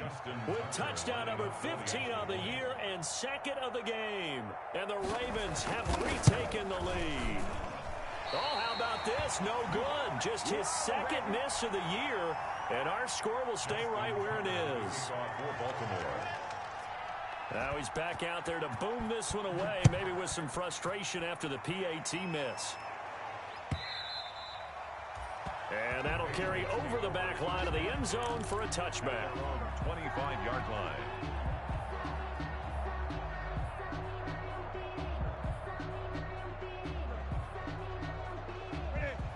with touchdown number 15 of the year and second of the game. And the Ravens have retaken the lead. Oh, how about this? No good. Just his second miss of the year. And our score will stay right where it is. Now he's back out there to boom this one away, maybe with some frustration after the PAT miss. And that'll carry over the back line of the end zone for a touchback. 25-yard line.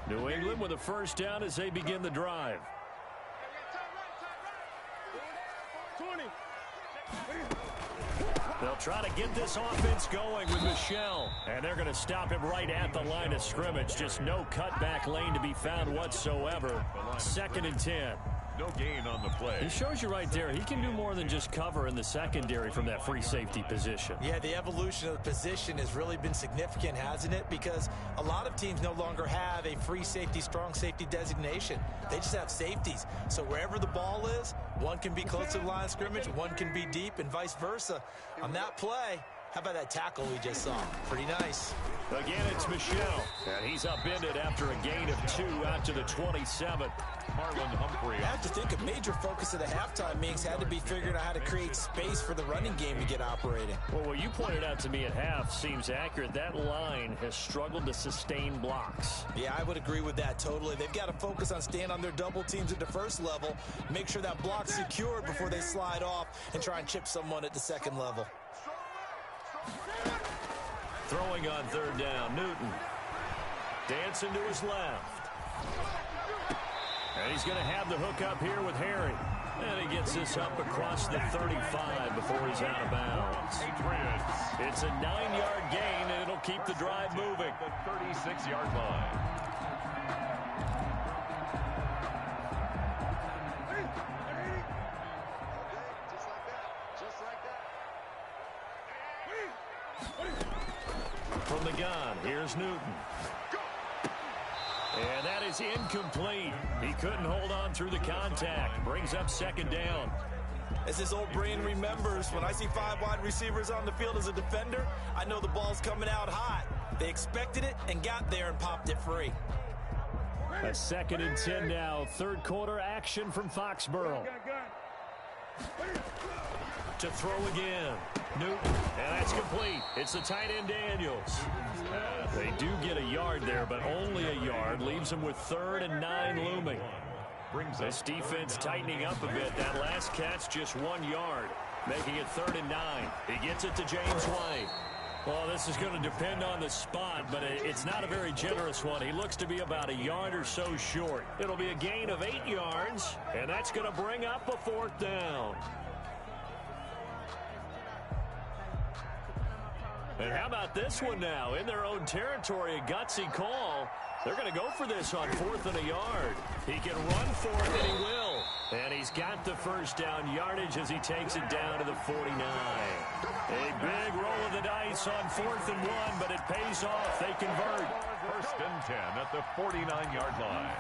New England with a first down as they begin the drive. They'll try to get this offense going with Michel. And they're going to stop him right at the line of scrimmage. Just no cutback lane to be found whatsoever. 2nd and 10. No gain on the play. He shows you right there, he can do more than just cover in the secondary from that free safety position. Yeah, the evolution of the position has really been significant, hasn't it? Because a lot of teams no longer have a free safety, strong safety designation. They just have safeties. So wherever the ball is, one can be close to the line of scrimmage, one can be deep, and vice versa. On that play, How about that tackle we just saw? Pretty nice. Again, it's Michel, and he's upended after a gain of 2 out to the 27. Marlon Humphrey. I have to think a major focus of the halftime meetings had to be figuring out how to create space for the running game to get operating. Well, what you pointed out to me at half seems accurate. That line has struggled to sustain blocks. Yeah, I would agree with that totally. They've got to focus on staying on their double teams at the first level, make sure that block's secured before they slide off and try and chip someone at the second level. Throwing on third down, Newton. Dancing to his left. And he's going to have the hook up here with Harry. And he gets this up across the 35 before he's out of bounds. It's a 9-yard gain, and it'll keep the drive moving. The 36-yard line. From the gun, here's Newton. And that is incomplete. He couldn't hold on through the contact. Brings up second down. As his old brain remembers, when I see 5 wide receivers on the field as a defender, I know the ball's coming out hot. They expected it and got there and popped it free. A 2nd and 10 now. Third quarter action from Foxborough. To throw again. Newton. And that's complete. It's the tight end Daniels. They do get a yard there, but only a yard. Leaves them with 3rd and 9 looming. This defense tightening up a bit. That last catch, just 1 yard, making it 3rd and 9. He gets it to James White. Well, this is going to depend on the spot, but it's not a very generous one. He looks to be about a yard or so short. It'll be a gain of 8 yards, and that's going to bring up a 4th down. And how about this one now? In their own territory, a gutsy call. They're going to go for this on 4th and a yard. He can run for it, and he will. And he's got the first down yardage as he takes it down to the 49. A big roll of the dice on 4th and 1, but it pays off. They convert. 1st and 10 at the 49-yard line.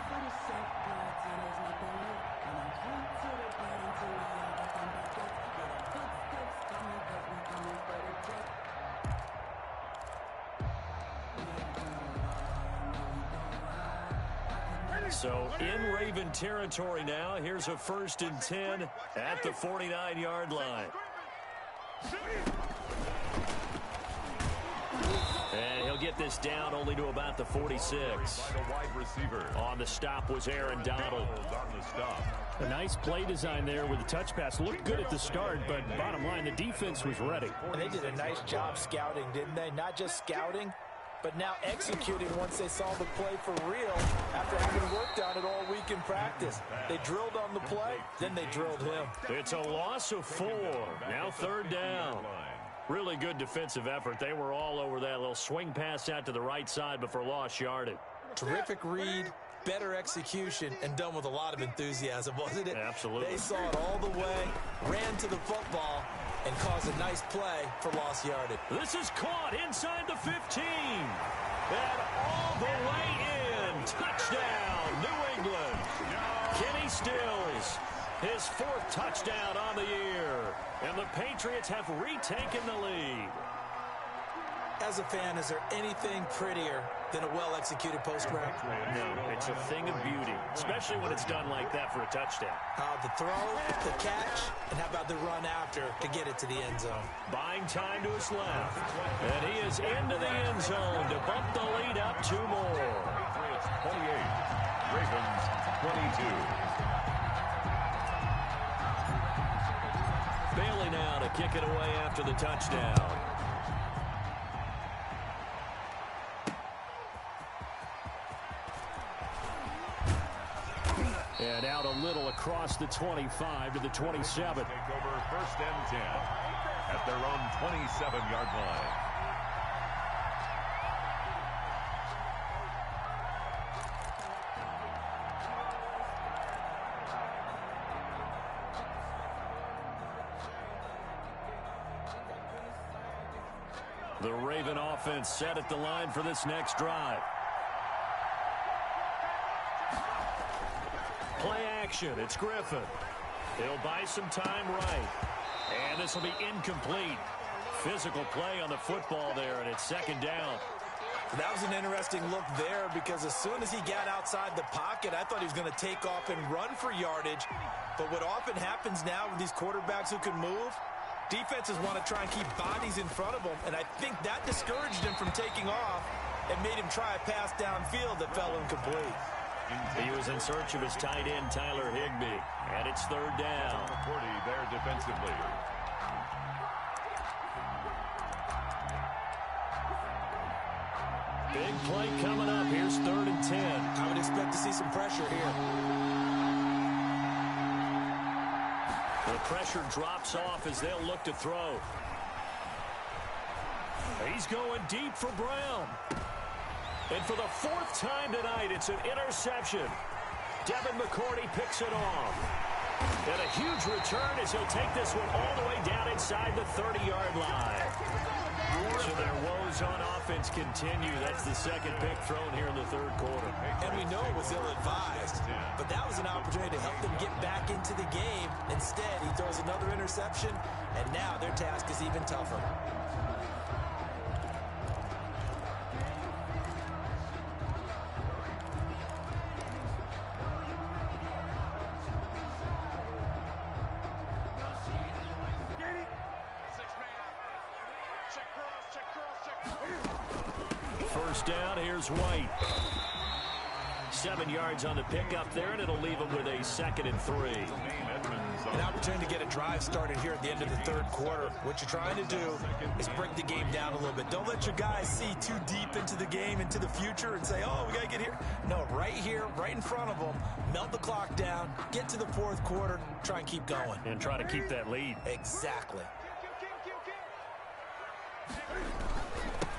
So in Raven territory now. Here's a 1st and 10 at the 49-yard line. And he'll get this down only to about the 46. On the stop was Aaron Donald. A nice play design there with the touch pass. Looked good at the start, but bottom line, the defense was ready. And they did a nice job scouting, didn't they? Not just scouting, but now executing once they saw the play for real after having worked on it all week in practice. They drilled on the play, then they drilled him. It's a loss of 4. Now 3rd down. Really good defensive effort. They were all over that little swing pass out to the right side before lost yardage. Terrific read, better execution, and done with a lot of enthusiasm, wasn't it? Absolutely. They saw it all the way, ran to the football, and caused a nice play for lost yardage. This is caught inside the 15. And all the way in. Touchdown, New England. Kenny Stills, his 4th touchdown on the year. And the Patriots have retaken the lead. As a fan, is there anything prettier than a well-executed post route? No, it's a thing of beauty, especially when it's done like that for a touchdown. The throw, the catch, and how about the run after to get it to the end zone? Buying time to his left. And he is into the end zone to bump the lead up 2 more. Patriots 28, Ravens 22. Bailey now to kick it away after the touchdown. And out a little across the 25 to the 27. Take over 1st and 10 at their own 27-yard line. The Raven offense set at the line for this next drive. Play action. It's Griffin. He'll buy some time right. And this will be incomplete. physical play on the football there, and it's second down. That was an interesting look there because as soon as he got outside the pocket, I thought he was going to take off and run for yardage. But what often happens now with these quarterbacks who can move, defenses want to try and keep bodies in front of them, and I think that discouraged him from taking off and made him try a pass downfield that fell incomplete. He was in search of his tight end, Tyler Higbee, and it's third down. 40 there defensively. Big play coming up. Here's 3rd and 10. I would expect to see some pressure here. The pressure drops off as they'll look to throw. He's going deep for Brown. And for the 4th time tonight, it's an interception. Devin McCourty picks it off. And a huge return as he'll take this one all the way down inside the 30-yard line. So their woes on offense continue. That's the second pick thrown here in the 3rd quarter. And we know it was ill-advised, but that was an opportunity to help them get back into the game. Instead, he throws another interception, and now their task is even tougher. First down, here's White. 7 yards on the pickup there, and it'll leave him with a 2nd and 3. An opportunity to get a drive started here at the end of the 3rd quarter. What you're trying to do is break the game down a little bit. Don't let your guys see too deep into the game, into the future, and say, oh, we got to get here. No, right here, right in front of them, melt the clock down, get to the 4th quarter, try and keep going. And try to keep that lead. Exactly.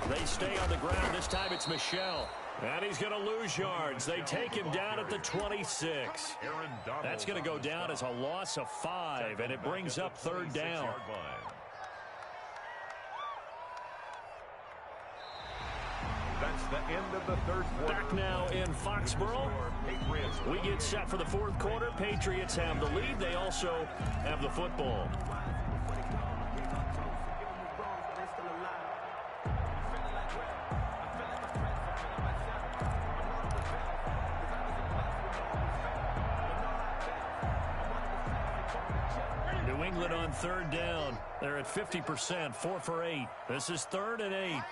They stay on the ground. This time it's Michel. And he's going to lose yards. They take him down at the 26. That's going to go down as a loss of 5, and it brings up 3rd down. That's the end of the 3rd quarter. Back now in Foxborough. We get set for the 4th quarter. Patriots have the lead. They also have the football. New England on 3rd down. They're at 50%, 4 for 8. This is 3rd and 8.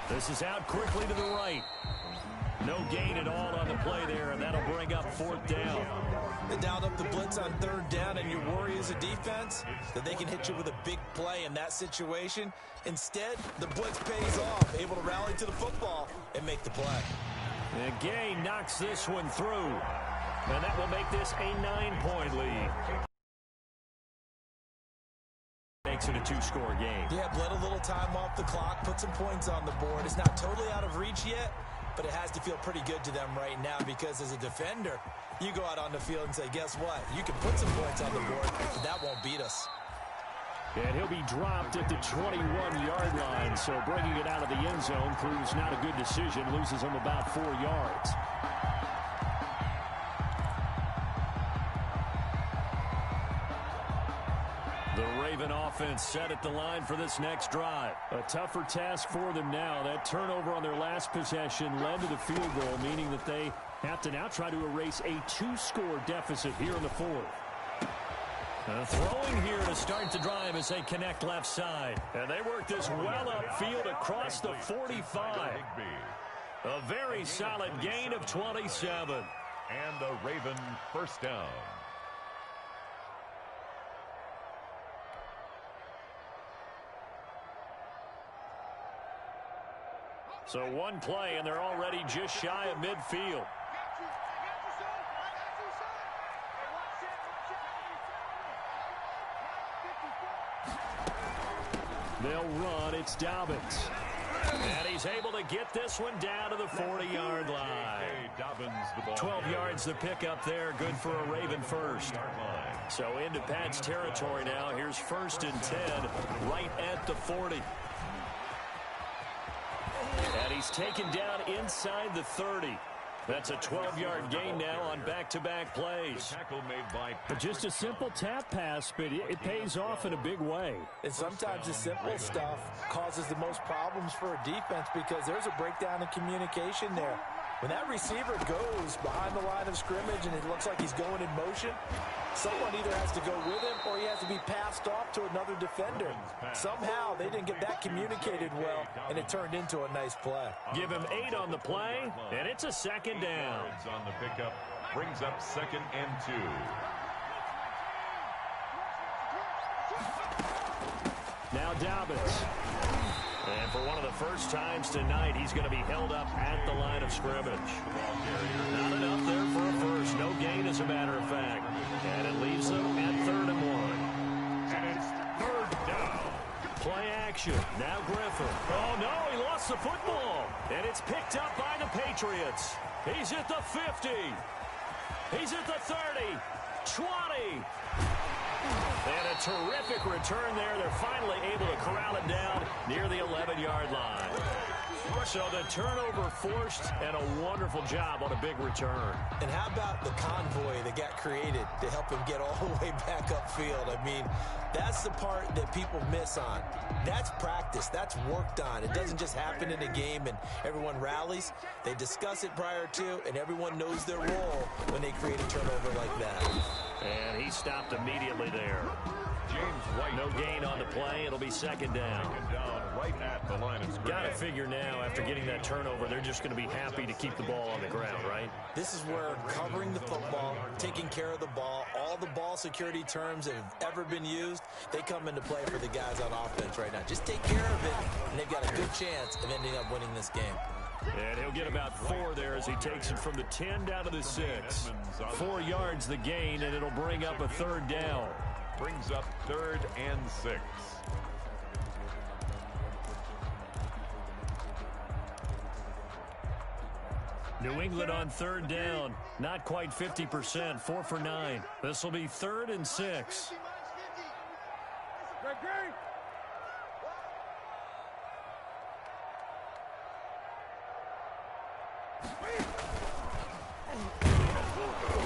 This is out quickly to the right. No gain at all on the play there, and that'll bring up 4th down. They dialed up the blitz on 3rd down, and your worry as a defense that they can hit you with a big play in that situation. Instead, the blitz pays off, able to rally to the football and make the play. And Gay knocks this one through, and that will make this a 9-point lead. Makes it a 2-score game. Yeah, bled a little time off the clock, put some points on the board. It's not totally out of reach yet, but it has to feel pretty good to them right now because as a defender, you go out on the field and say, guess what? You can put some points on the board, but that won't beat us. And he'll be dropped at the 21-yard line, so bringing it out of the end zone proves not a good decision, loses him about 4 yards. The Raven offense set at the line for this next drive. A tougher task for them now. That turnover on their last possession led to the field goal, meaning that they have to now try to erase a 2-score deficit here in the 4th. Throwing here to start the drive as they connect left side. And they work this well upfield across the 45. A very solid gain of 27. And a Raven first down. So one play, and they're already just shy of midfield. They'll run. It's Dobbins. And he's able to get this one down to the 40-yard line. 12 yards the pickup there. Good for a Raven first. So into Pat's territory now. Here's 1st and 10 right at the 40. And he's taken down inside the 30. That's a 12-yard gain now on back-to-back plays. But just a simple tap pass, but it pays off in a big way. And sometimes the simple stuff causes the most problems for a defense because there's a breakdown in communication there. When that receiver goes behind the line of scrimmage and it looks like he's going in motion, someone either has to go with him or he has to be passed off to another defender. Somehow they didn't get that communicated well, and it turned into a nice play. Give him 8 on the play, and it's a second down. On the pickup, brings up 2nd and 2. Now Dobbins. And for one of the first times tonight, he's going to be held up at the line of scrimmage. Not enough there for a first. No gain, as a matter of fact. And it leaves them at 3rd and 1. And it's 3rd down. Play action. Now Griffin. Oh, no, he lost the football. And it's picked up by the Patriots. He's at the 50. He's at the 30. 20. And a terrific return there. They're finally able to corral it down near the 11-yard line. So the turnover forced, and a wonderful job on a big return. And how about the convoy that got created to help him get all the way back upfield? I mean, that's the part that people miss on. That's practice. That's worked on. It doesn't just happen in a game and everyone rallies. They discuss it prior to, and everyone knows their role when they create a turnover like that. And he stopped immediately there. James White. No gain on the play. It'll be 2nd down. Right at the line of scrimmage. Got to figure now, after getting that turnover, they're just going to be happy to keep the ball on the ground, right? This is where covering the football, taking care of the ball, all the ball security terms that have ever been used, they come into play for the guys on offense right now. Just take care of it, and they've got a good chance of ending up winning this game. And he'll get about 4 there as he takes it from the 10 down to the 6. 4 yards the gain, and it'll bring up a 3rd down. Brings up 3rd and 6. New England on 3rd down. Not quite 50%. 4 for 9. This will be 3rd and 6.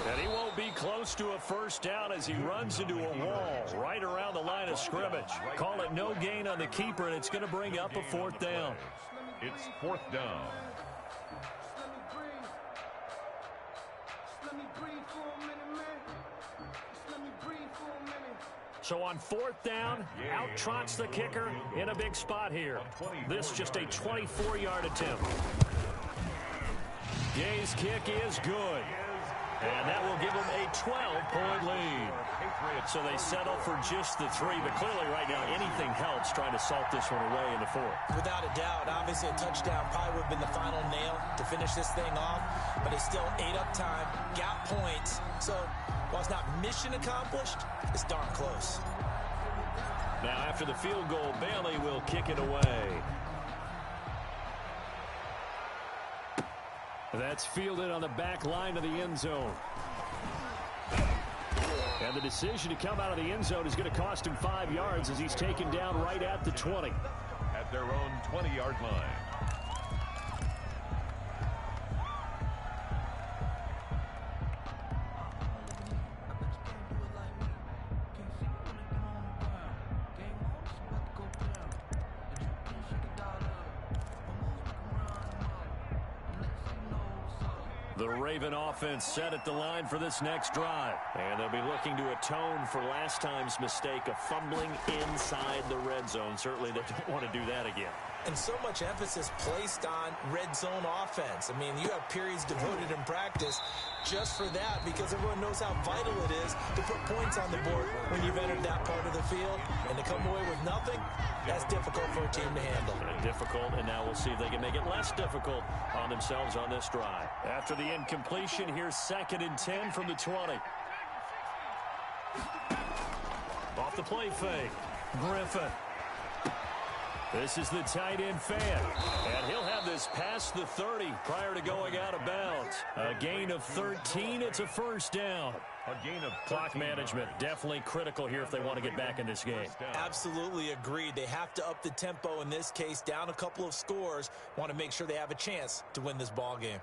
And he won't be close to a first down as he runs into a wall right around the line of scrimmage. Call it no gain on the keeper, and it's going to bring up a 4th down. It's 4th down. So on 4th down, out trots the kicker in a big spot here. This just a 24-yard attempt. Gay's kick is good. And that will give them a 12-point lead. So they settle for just the 3, but clearly right now anything helps trying to salt this one away in the 4th. Without a doubt, obviously a touchdown probably would have been the final nail to finish this thing off, but it's still ate up time, got points. So while it's not mission accomplished, it's darn close. Now after the field goal, Bailey will kick it away. That's fielded on the back line of the end zone. And the decision to come out of the end zone is going to cost him 5 yards as he's taken down right at the 20. At their own 20-yard line. The Raven offense set at the line for this next drive. And they'll be looking to atone for last time's mistake of fumbling inside the red zone. Certainly they don't want to do that again. And so much emphasis placed on red zone offense. I mean, you have periods devoted in practice just for that because everyone knows how vital it is to put points on the board when you've entered that part of the field. And to come away with nothing, that's difficult for a team to handle. Difficult, and now we'll see if they can make it less difficult on themselves on this drive. After the incompletion, here's 2nd and 10 from the 20. Off the play fake. Griffin. This is the tight end fan. And he'll have this past the 30 prior to going out of bounds. A gain of 13. It's a first down. A gain of clock management. Definitely critical here if they want to get back in this game. Absolutely agreed. They have to up the tempo in this case. Down a couple of scores. Want to make sure they have a chance to win this ball game.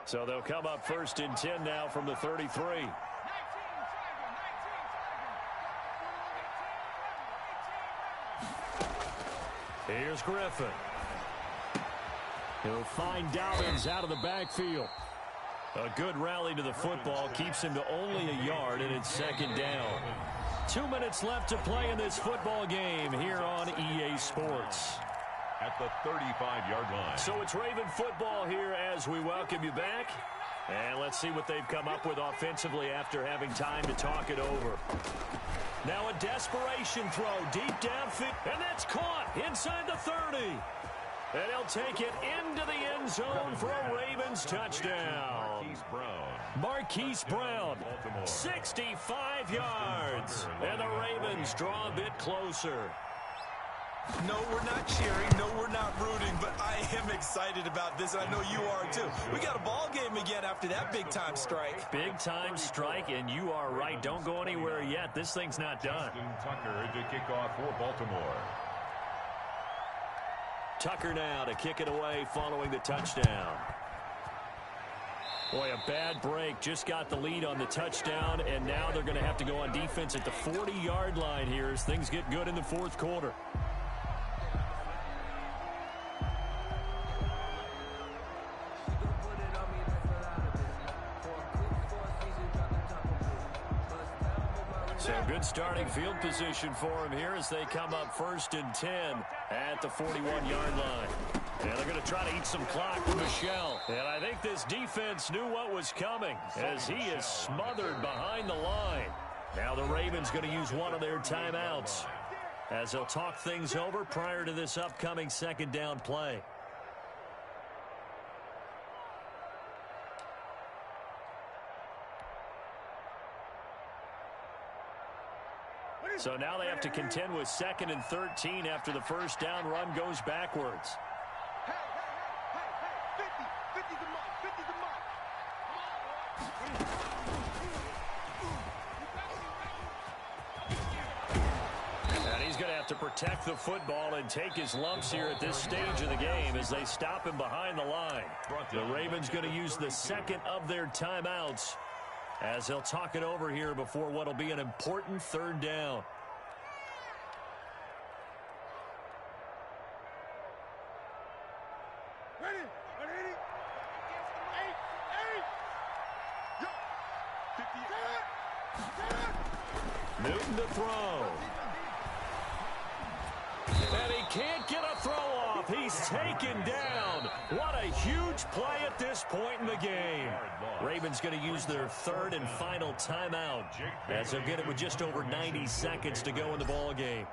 So they'll come up 1st and 10 now from the 33. Here's Griffin. He'll find Dobbins out of the backfield. A good rally to the football keeps him to only a yard, and it's 2nd down. 2 minutes left to play in this football game here on EA Sports. At the 35-yard line. So it's Raven football here as we welcome you back. And let's see what they've come up with offensively after having time to talk it over. Now a desperation throw deep downfield, and that's caught inside the 30. And he'll take it into the end zone for a Ravens touchdown. Marquise Brown, 65 yards. And the Ravens draw a bit closer. No, we're not cheering. No, we're not rooting. But I am excited about this, and I know you are too. We got a ball game again after that big-time strike. Big-time strike, and you are right. Don't go anywhere yet. This thing's not done. Justin Tucker to kick off for Baltimore. Tucker now to kick it away following the touchdown. Boy, a bad break. Just got the lead on the touchdown, and now they're going to have to go on defense at the 40-yard line here as things get good in the 4th quarter. So good starting field position for him here as they come up 1st and 10 at the 41-yard line. And they're going to try to eat some clock with Michelle. And I think this defense knew what was coming as he is smothered behind the line. Now the Ravens going to use one of their timeouts as they'll talk things over prior to this upcoming 2nd down play. So now they have to contend with 2nd and 13 after the 1st down run goes backwards. Hey, 50 the mark, 50 the mark. And he's going to have to protect the football and take his lumps here at this stage of the game as they stop him behind the line. The Ravens going to use the 2nd of their timeouts as they'll talk it over here before what will be an important 3rd down. Ready? Newton to throw. And he can't get a throw off. He's taken down. What a huge play at this point in the game. Ravens going to use their 3rd and final timeout as they'll get it with just over 90 seconds to go in the ball game.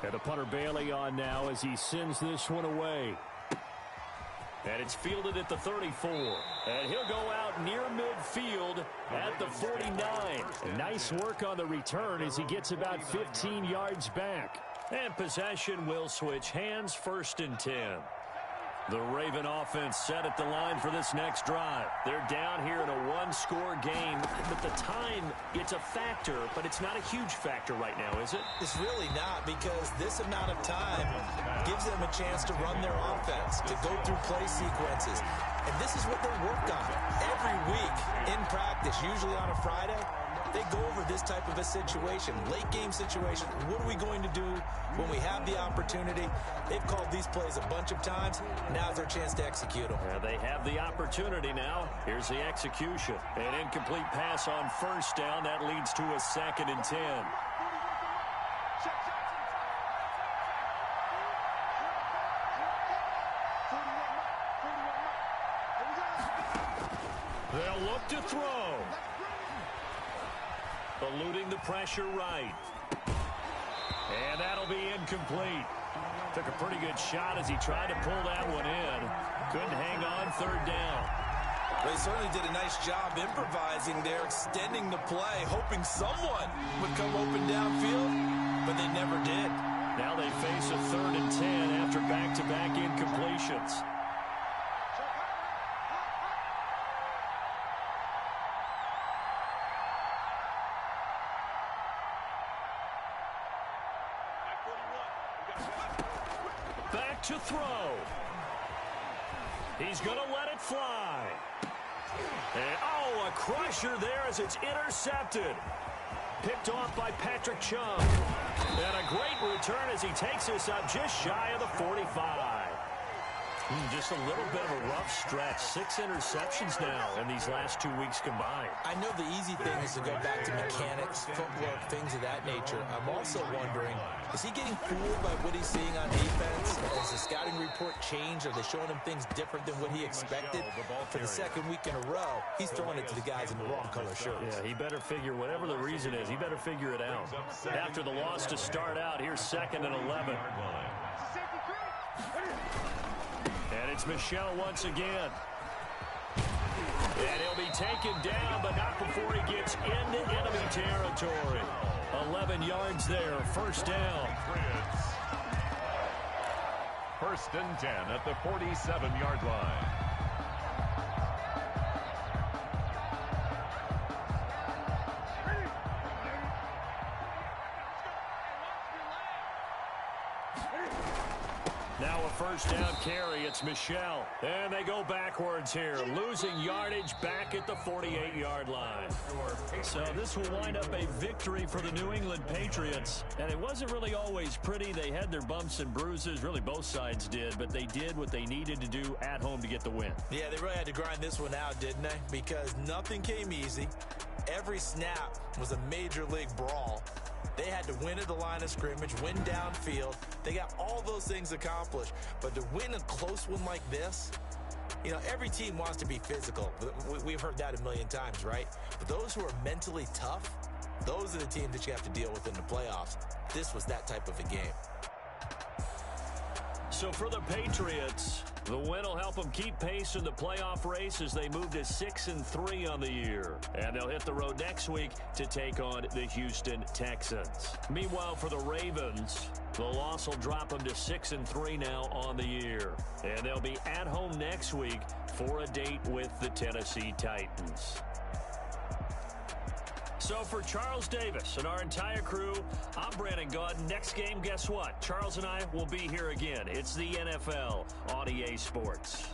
And the punter Bailey on now as he sends this one away. And it's fielded at the 34. And he'll go out near midfield at the 49. Nice work on the return as he gets about 15 yards back. And possession will switch hands 1st and 10. The Raven offense set at the line for this next drive. They're down here in a one-score game, but the time, it's a factor, but it's not a huge factor right now, is it? It's really not, because this amount of time gives them a chance to run their offense, to go through play sequences. And this is what they work on every week in practice, usually on a Friday. They go over this type of a situation, late game situation. What are we going to do when we have the opportunity? They've called these plays a bunch of times. Now's their chance to execute them. Yeah, they have the opportunity now. Here's the execution. An incomplete pass on 1st down. That leads to a 2nd and 10. They'll look to throw. Eluding the pressure right. And that'll be incomplete. Took a pretty good shot as he tried to pull that one in. Couldn't hang on 3rd down. They certainly did a nice job improvising there, extending the play, hoping someone would come open downfield, but they never did. Now they face a 3rd and 10 after back-to-back incompletions. Back to throw. He's going to let it fly. And, oh, a crusher there as it's intercepted. Picked off by Patrick Chung. And a great return as he takes us up just shy of the 45. Just a little bit of a rough stretch. 6 interceptions now in these last 2 weeks combined. I know the easy thing is to go back to mechanics, footwork, things of that nature. I'm also wondering, is he getting fooled by what he's seeing on defense? Has the scouting report changed? Are they showing him things different than what he expected? For the second week in a row, he's throwing it to the guys in the wrong color shirts. Yeah, he better figure, whatever the reason is, he better figure it out. After the loss to start out, here's 2nd and 11. And it's Michel once again. And he'll be taken down, but not before he gets into enemy territory. 11 yards there, first down. 1st and 10 at the 47-yard line. Now a first down carry. It's Michel. And they go backwards here, losing yardage back at the 48-yard line. So this will wind up a victory for the New England Patriots. And it wasn't really always pretty. They had their bumps and bruises. Really, both sides did. But they did what they needed to do at home to get the win. Yeah, they really had to grind this one out, didn't they? Because nothing came easy. Every snap was a major league brawl. They had to win at the line of scrimmage, win downfield. They got all those things accomplished. But to win a close one like this, you know, every team wants to be physical. We've heard that a million times, right? But those who are mentally tough, those are the teams that you have to deal with in the playoffs. This was that type of a game. So for the Patriots, the win will help them keep pace in the playoff race as they move to 6-3 on the year. And they'll hit the road next week to take on the Houston Texans. Meanwhile, for the Ravens, the loss will drop them to 6-3 now on the year. And they'll be at home next week for a date with the Tennessee Titans. So for Charles Davis and our entire crew, I'm Brandon Gaudin. Next game, guess what? Charles and I will be here again. It's the NFL on EA Sports.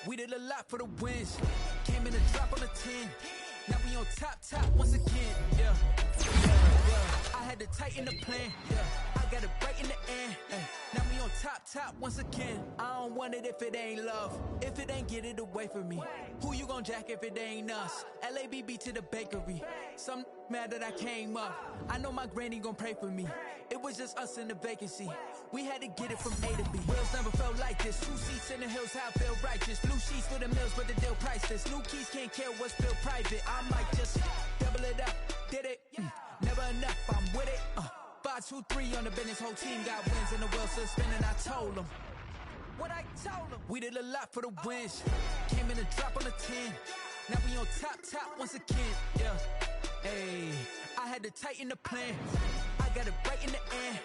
We did a lot for the wins. Came in a drop on the 10. Now we on top once again. Yeah. I had to tighten the plan. Yeah. I got it right in the end. Now we on top once again. I don't want it if it ain't love. If it ain't, get it away from me. Who you gon' jack if it ain't us? LABB to the bakery. Some mad that I came up. I know my granny gon' pray for me. It was just us in the vacancy. We had to get it from A to B. Wheels never felt like this. 2 seats in the hills, how I feel righteous. Blue sheets for the mills, but the deal priceless. New keys can't care what's still private. I might just double it up. Did it? Never enough, I'm with it. 5, 2, 3 on the business. Whole team got wins and the wheels still spinning. I told them what I told them. We did a lot for the wins. Came in a drop on the 10. Now we on top once again. Yeah. Hey, I had to tighten the plan. I got it right in the end.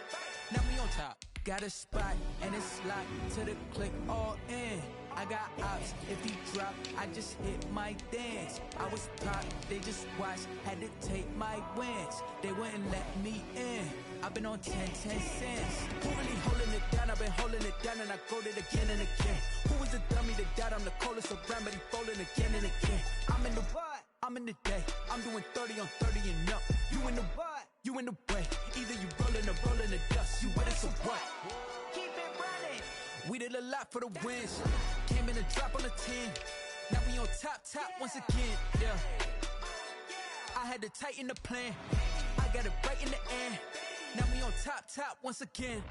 Now we on top. Got a spot and it's locked to the click all in. I got ops, if he drop, I just hit my dance. I was top, they just watched, had to take my wins. They wouldn't let me in. I've been on 10 cents. Who really holding it down? I've been holding it down and I go it again and again. Who was the dummy that died? I'm the coldest around, but he falling again and again. I'm in the what? I'm in the day. I'm doing 30 on 30 and up. You in the what? You in the way. Either you rolling or rolling the dust. You with us or what? Keep it running. We did a lot for the wins. Came in a drop on a 10. Now we on top once again. Yeah. I had to tighten the plan. I got it right in the end. Now we on top once again.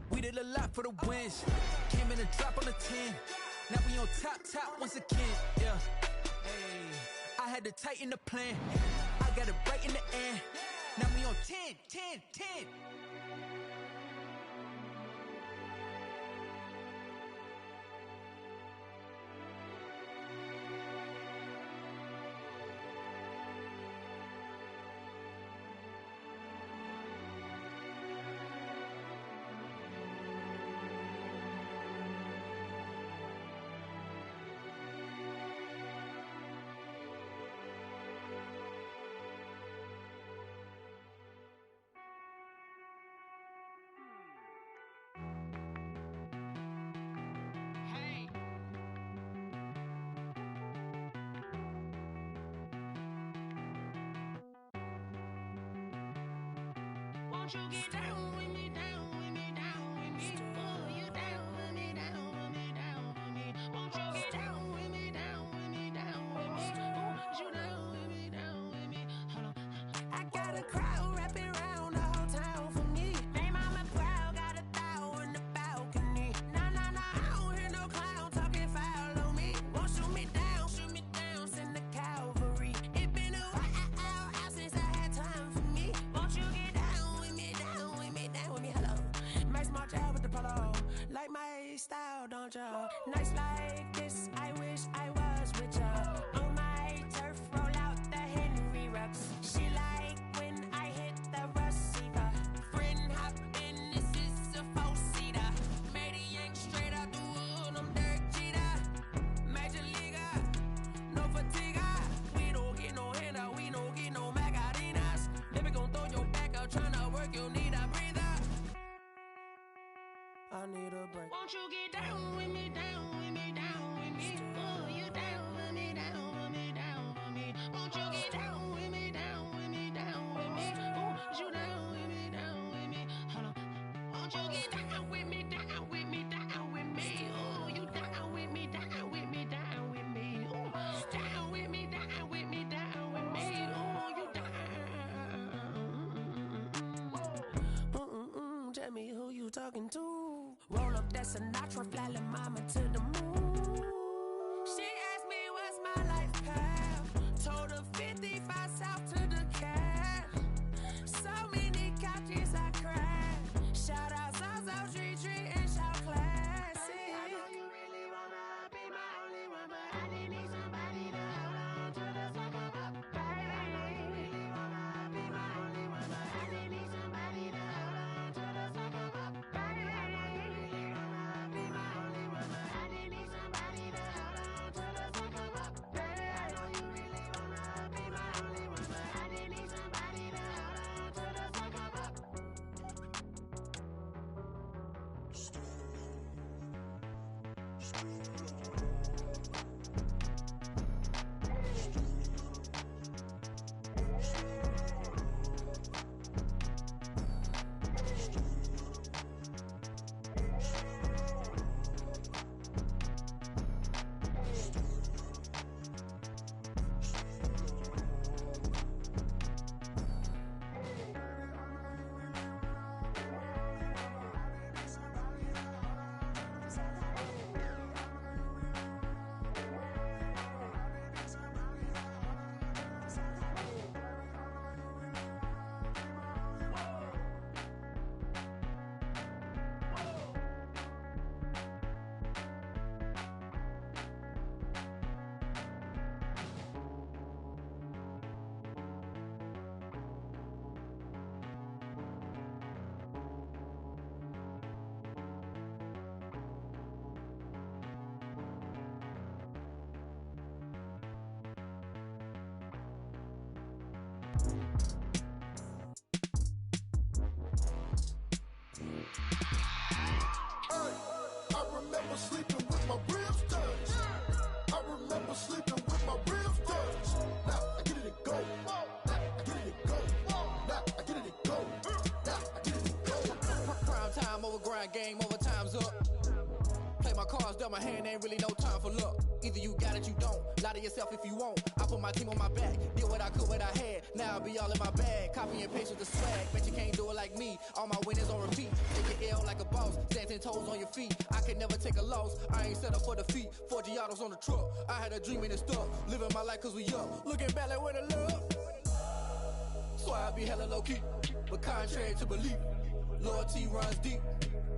We did a lot for the wins. Came in a drop on a 10. Now we on top once again. Yeah. Hey. I had to tighten the plan. I got it right in the end. Now we on 10. Won't you get down with me, down with me, down with me? Oh, you down with me, down with me, down with me. Won't you get down with me, down with me, down with me? Oh, you down with me, down with me? Hold on. I got a crowd wrapping around the whole town for me. They mama proud, got a thou in the balcony. Nah, I don't hear no clown talking foul on me. Won't shoot me down, send the cavalry. It been a while since I had time for me. Won't you get down with me, down with me, down with me? Hello. Max March out with the polo. Like my style, don't ya? Nights like this, I wish I was with ya. On my turf, roll out the Henry Rux. She like when I hit the receiver. Friend hop in, this is a four-seater. Made a yank straight out the wood, I'm Derek Jeter. Major leaguer, no fatigue. We don't get no handout, we don't get no Macarinas. Never gon' throw your back out, tryna work, you need a breather. I need a break. Won't you get down with me, down with me, down with me? Oh, you down with me, down with me, down with me? Won't you get down with me, down with me, down with me? Oh, you down with me, down with me? Hold on. Won't you get down with me, down with me, down with me? Oh, you down with me, down with me, down with me? Oh, down with me, down with me, down with me? Oh, you down. Tell me who you talking to. Roll up that Sinatra, fly la mama to the moon. She asked me what's my life path. Told her 55 south to the cat. So many couches I crashed. Shout out South Street and shout classic. I know you really wanna be my only one, but I didn't need somebody to hold on to the sucker up. I know you really wanna be my only one, but I didn't need somebody to hold on to the sucker up. I know you really wanna be my only one, but I didn't need somebody to hold on to the sucker up. I know you really wanna be my only one, but I didn't need somebody to hold on to the sucker up. game over, time's up. Play my cards, dealt my hand, ain't really no time for luck. Either you got it, you don't. Lie to yourself if you won't. I put my team on my back, did what I could, what I had. Now I'll be all in my bag, copy and paste with the swag. Bet you can't do it like me, all my winners on repeat. Take your L like a boss, stand 10 toes on your feet. I can never take a loss, I ain't set up for defeat. 4 Giottos on the truck, I had a dream and it stuck. Living my life cause we up, looking back like where the love. So I be hella low key, but contrary to belief, loyalty runs deep.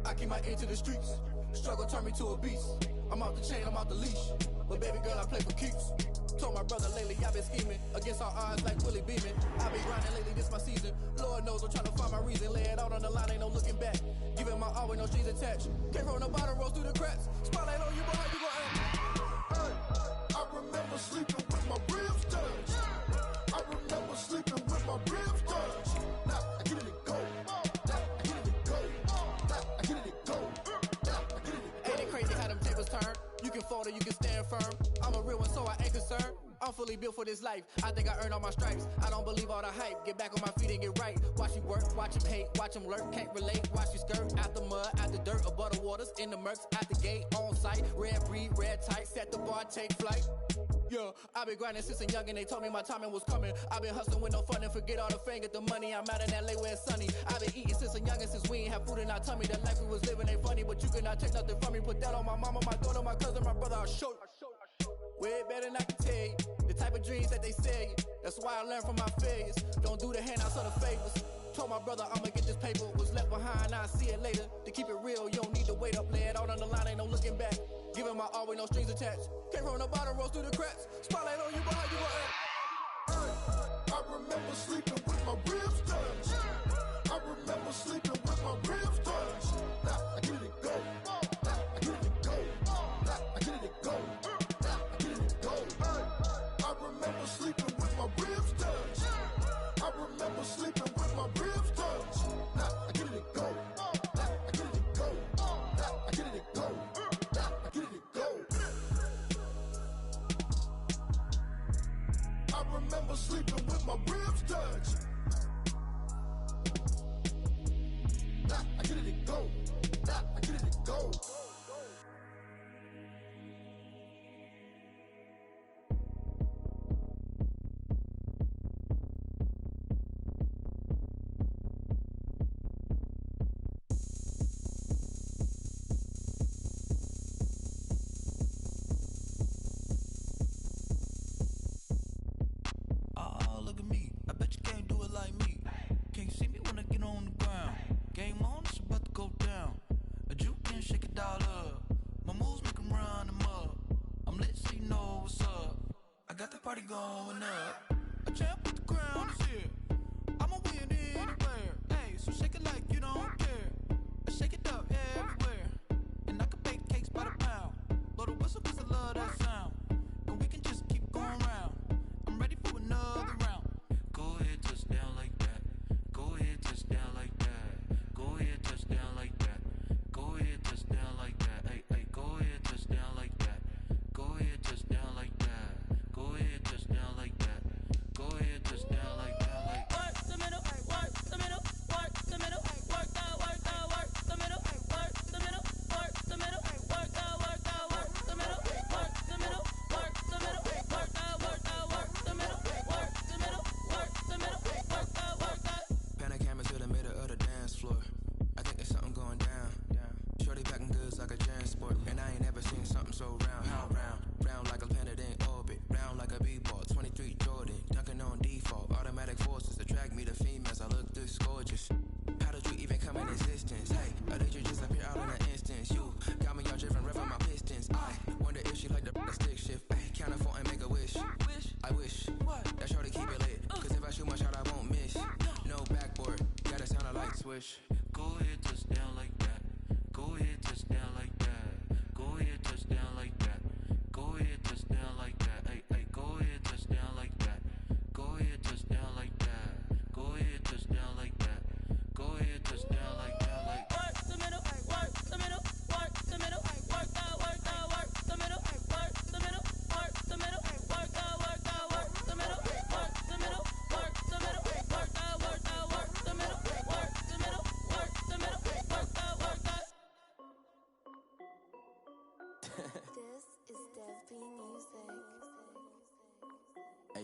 I keep my ear to the streets. Struggle turned me to a beast. I'm off the chain, I'm off the leash. But baby girl, I play for keeps. Told my brother lately, I been scheming against all odds like Willie Beeman. I been grinding lately, this my season. Lord knows I'm trying to find my reason. Lay it out on the line, ain't no looking back. Giving my all with no strings attached. Came from the bottom, rose through the cracks. Spotlight on you, boy, how you gon' act? Hey, I remember sleeping with my ribs touched. I remember sleeping with my ribs touched. Now I get it and go. Now I get it and go. Now I get it and go. Now I get it and go. Ain't it crazy how them tables turn? You can fold or you can stand firm. I'm a real one, so I ain't concerned. I'm fully built for this life. I think I earned all my stripes. I don't believe all the hype. Get back on my feet and get right. Watch you work, watch him hate, watch him lurk. Can't relate, watch you skirt. Out the mud, out the dirt, above the waters, in the murks, out the gate, on site. Red breed, red tight, set the bar, take flight. Yeah, I been grinding since a youngin', they told me my timing was coming. I been hustling with no fun and forget all the fame, get the money. I'm out in LA where it's sunny. I been eating since a youngin', since we ain't have food in our tummy. The life we was living ain't funny, but you cannot take nothing from me. Put that on my mama, my daughter, my cousin, my brother, I'll show you. Way better than I can tell you. The type of dreams that they sell you. That's why I learned from my failures. Don't do the handouts or the favors. Told my brother I'ma get this paper. Was left behind, I'll see it later. To keep it real, you don't need to wait up. Lay it out on the line, ain't no looking back. Giving my all with no strings attached. Came from the bottom, rose through the cracks. Spotlight on you, but how you gon' act? I remember sleeping with my ribs touched. I remember sleeping with my ribs touched. Now I get it and go. Now I get it and go. Now I get it and go. Now I get it and go. I remember sleeping with my ribs touched. I remember sleeping with my ribs touched. Now I get it and go. Now I get it and go. Now I get it and go. Now I get it and go. I remember sleeping with my ribs touched. Now I get it and go. Now I get it and go. Oh, look at me. I bet you can't do it like me. Can't see me when I get on the ground. Game on, it's about to go down. A juke and shake it all up. My moves make 'em run them up. I'm lit so you know what's up. I got the party going up. A champ with the crown is here. I'ma win anywhere. Hey, so shake it like you don't care. I shake it up everywhere. And I can bake cakes by the pound. Blow the whistle 'cause I love that sound. And we can just keep going round. I'm ready for another round. Go ahead, touch down like that. Go ahead, touch down like that. Go ahead, touch down like that. Go ahead, touch down like that. Hey, hey, go ahead, touch down like that. Go ahead, touch down like that. Go ahead, touch down like that. Go ahead, touch down like that.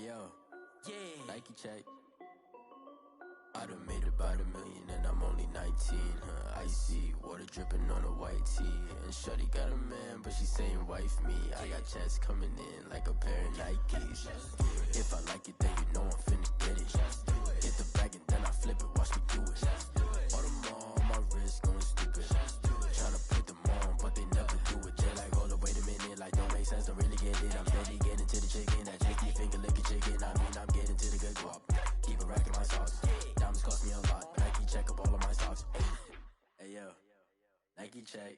yo, Nike check. I done made about $1 million and I'm only 19, Icy, water dripping on a white tee. And shorty got a man, but she saying wife me. I got checks coming in like a pair of Nikes. If I like it, then you know I'm finna get it. Get the bag and then I flip it, watch me do it. All them on my wrist going stupid. Tryna put them on, but they never do it. They like, hold up, wait a minute, like don't make sense, don't really get it. I'm steady getting to the chicken, that tricky finger licking chicken. I mean, I'm getting to the good guap. Keep a rack in my socks. Diamonds cost me a lot. Nike check up all of my stocks. Hey yo, Nike check.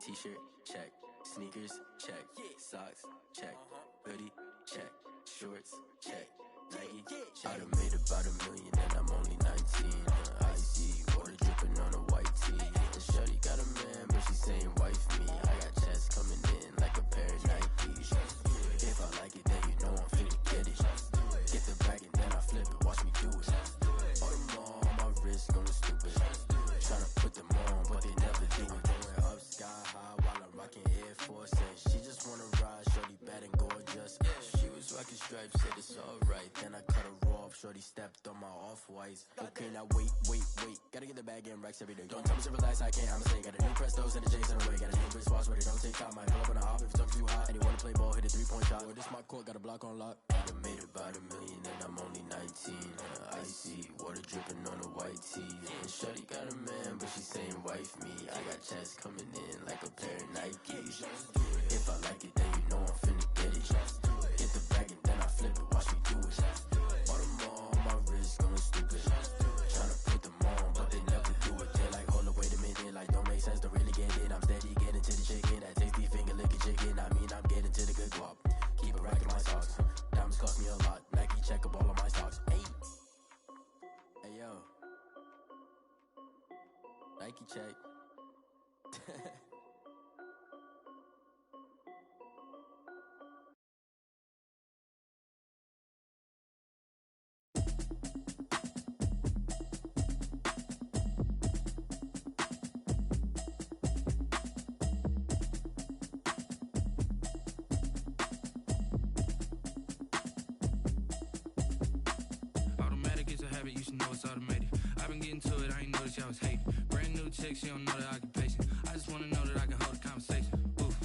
T-shirt check. Sneakers check. Socks check. Hoodie check. Shorts check. Nike I done made about $1 million and I'm only 19. Icy, water dripping on a white tee. And shorty got a man, but she saying wife me. I got checks coming in like a pair of Nikes. If I like it, then you know I'm finna get it. Get the bag and then I flip it, watch me do it. All them on my wrist going stupid. Tryna put them on, but they never do it. Going up sky high while I'm rocking Air Force. And she just wanna ride, shorty bad and gorgeous. She was rocking stripes, said it's alright. Then I cut her off, shorty stepped on my off-whites. Okay, now wait. Gotta get the bag and racks every day. Don't tell me to relax, I can't, I'ma say. Got a new Prestos and a J's in the way. Got a new Chris Foss, but it don't take time. Might pull up on a hop if it talks too hot. And you wanna play ball, hit a 3-point shot. Or this my court, got a block on lock. I done made about $1 million and I'm only 19. Icy, water dripping on a white tee. And shorty got a man, but she saying wife me. I got checks coming in like a pair of Nikes. If I like it, then you know I'm finna get it. Get the bag and then I flip it, watch me do it. All them on my wrist going stupid. Tryna put them on, but they never do it. They like, hold up, wait a minute, like don't make sense, don't really get it. I'm steady getting to the chicken, that tasty finger licking chicken. I mean, I'm getting to the good guap. Keep a rack in my socks. Diamonds cost me a lot. Nike check up all of my stocks. Hey yo, Nike check. Automatic is a habit, you should know it's automated. I've been getting to it, I ain't noticed y'all was hating. Brand new chick, she don't know the occupation. I just wanna know that I can hold a conversation. Oof,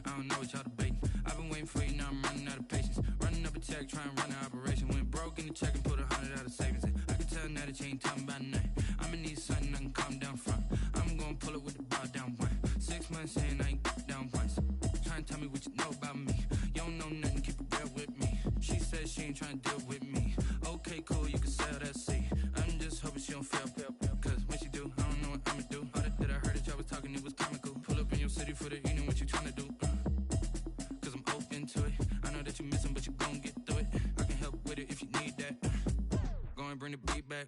I don't know what y'all debating. I've been waiting for you, now I'm running out of patience. Running up a check, trying to run an operation. Went broke in the check and put 100 out of savings in. I can tell now that you ain't talking about nothing. I'ma need something I can calm down from. I'm gonna pull it with the bar down one. 6 months in, I ain't down once. Trying to tell me what you know about me. You don't know nothing, keep it real with me. She said she ain't trying to deal with me. Okay, cool, you can sell that seat. I'm just hoping she don't fail. Cause when she do, I don't know what I'ma do. All that I heard that y'all was talking, it was comical. Pull up in your city for the evening, what you tryna do? Cause I'm open to it. I know that you missing, but you gon' get through it. I can help with it if you need that. Go and bring the beat back.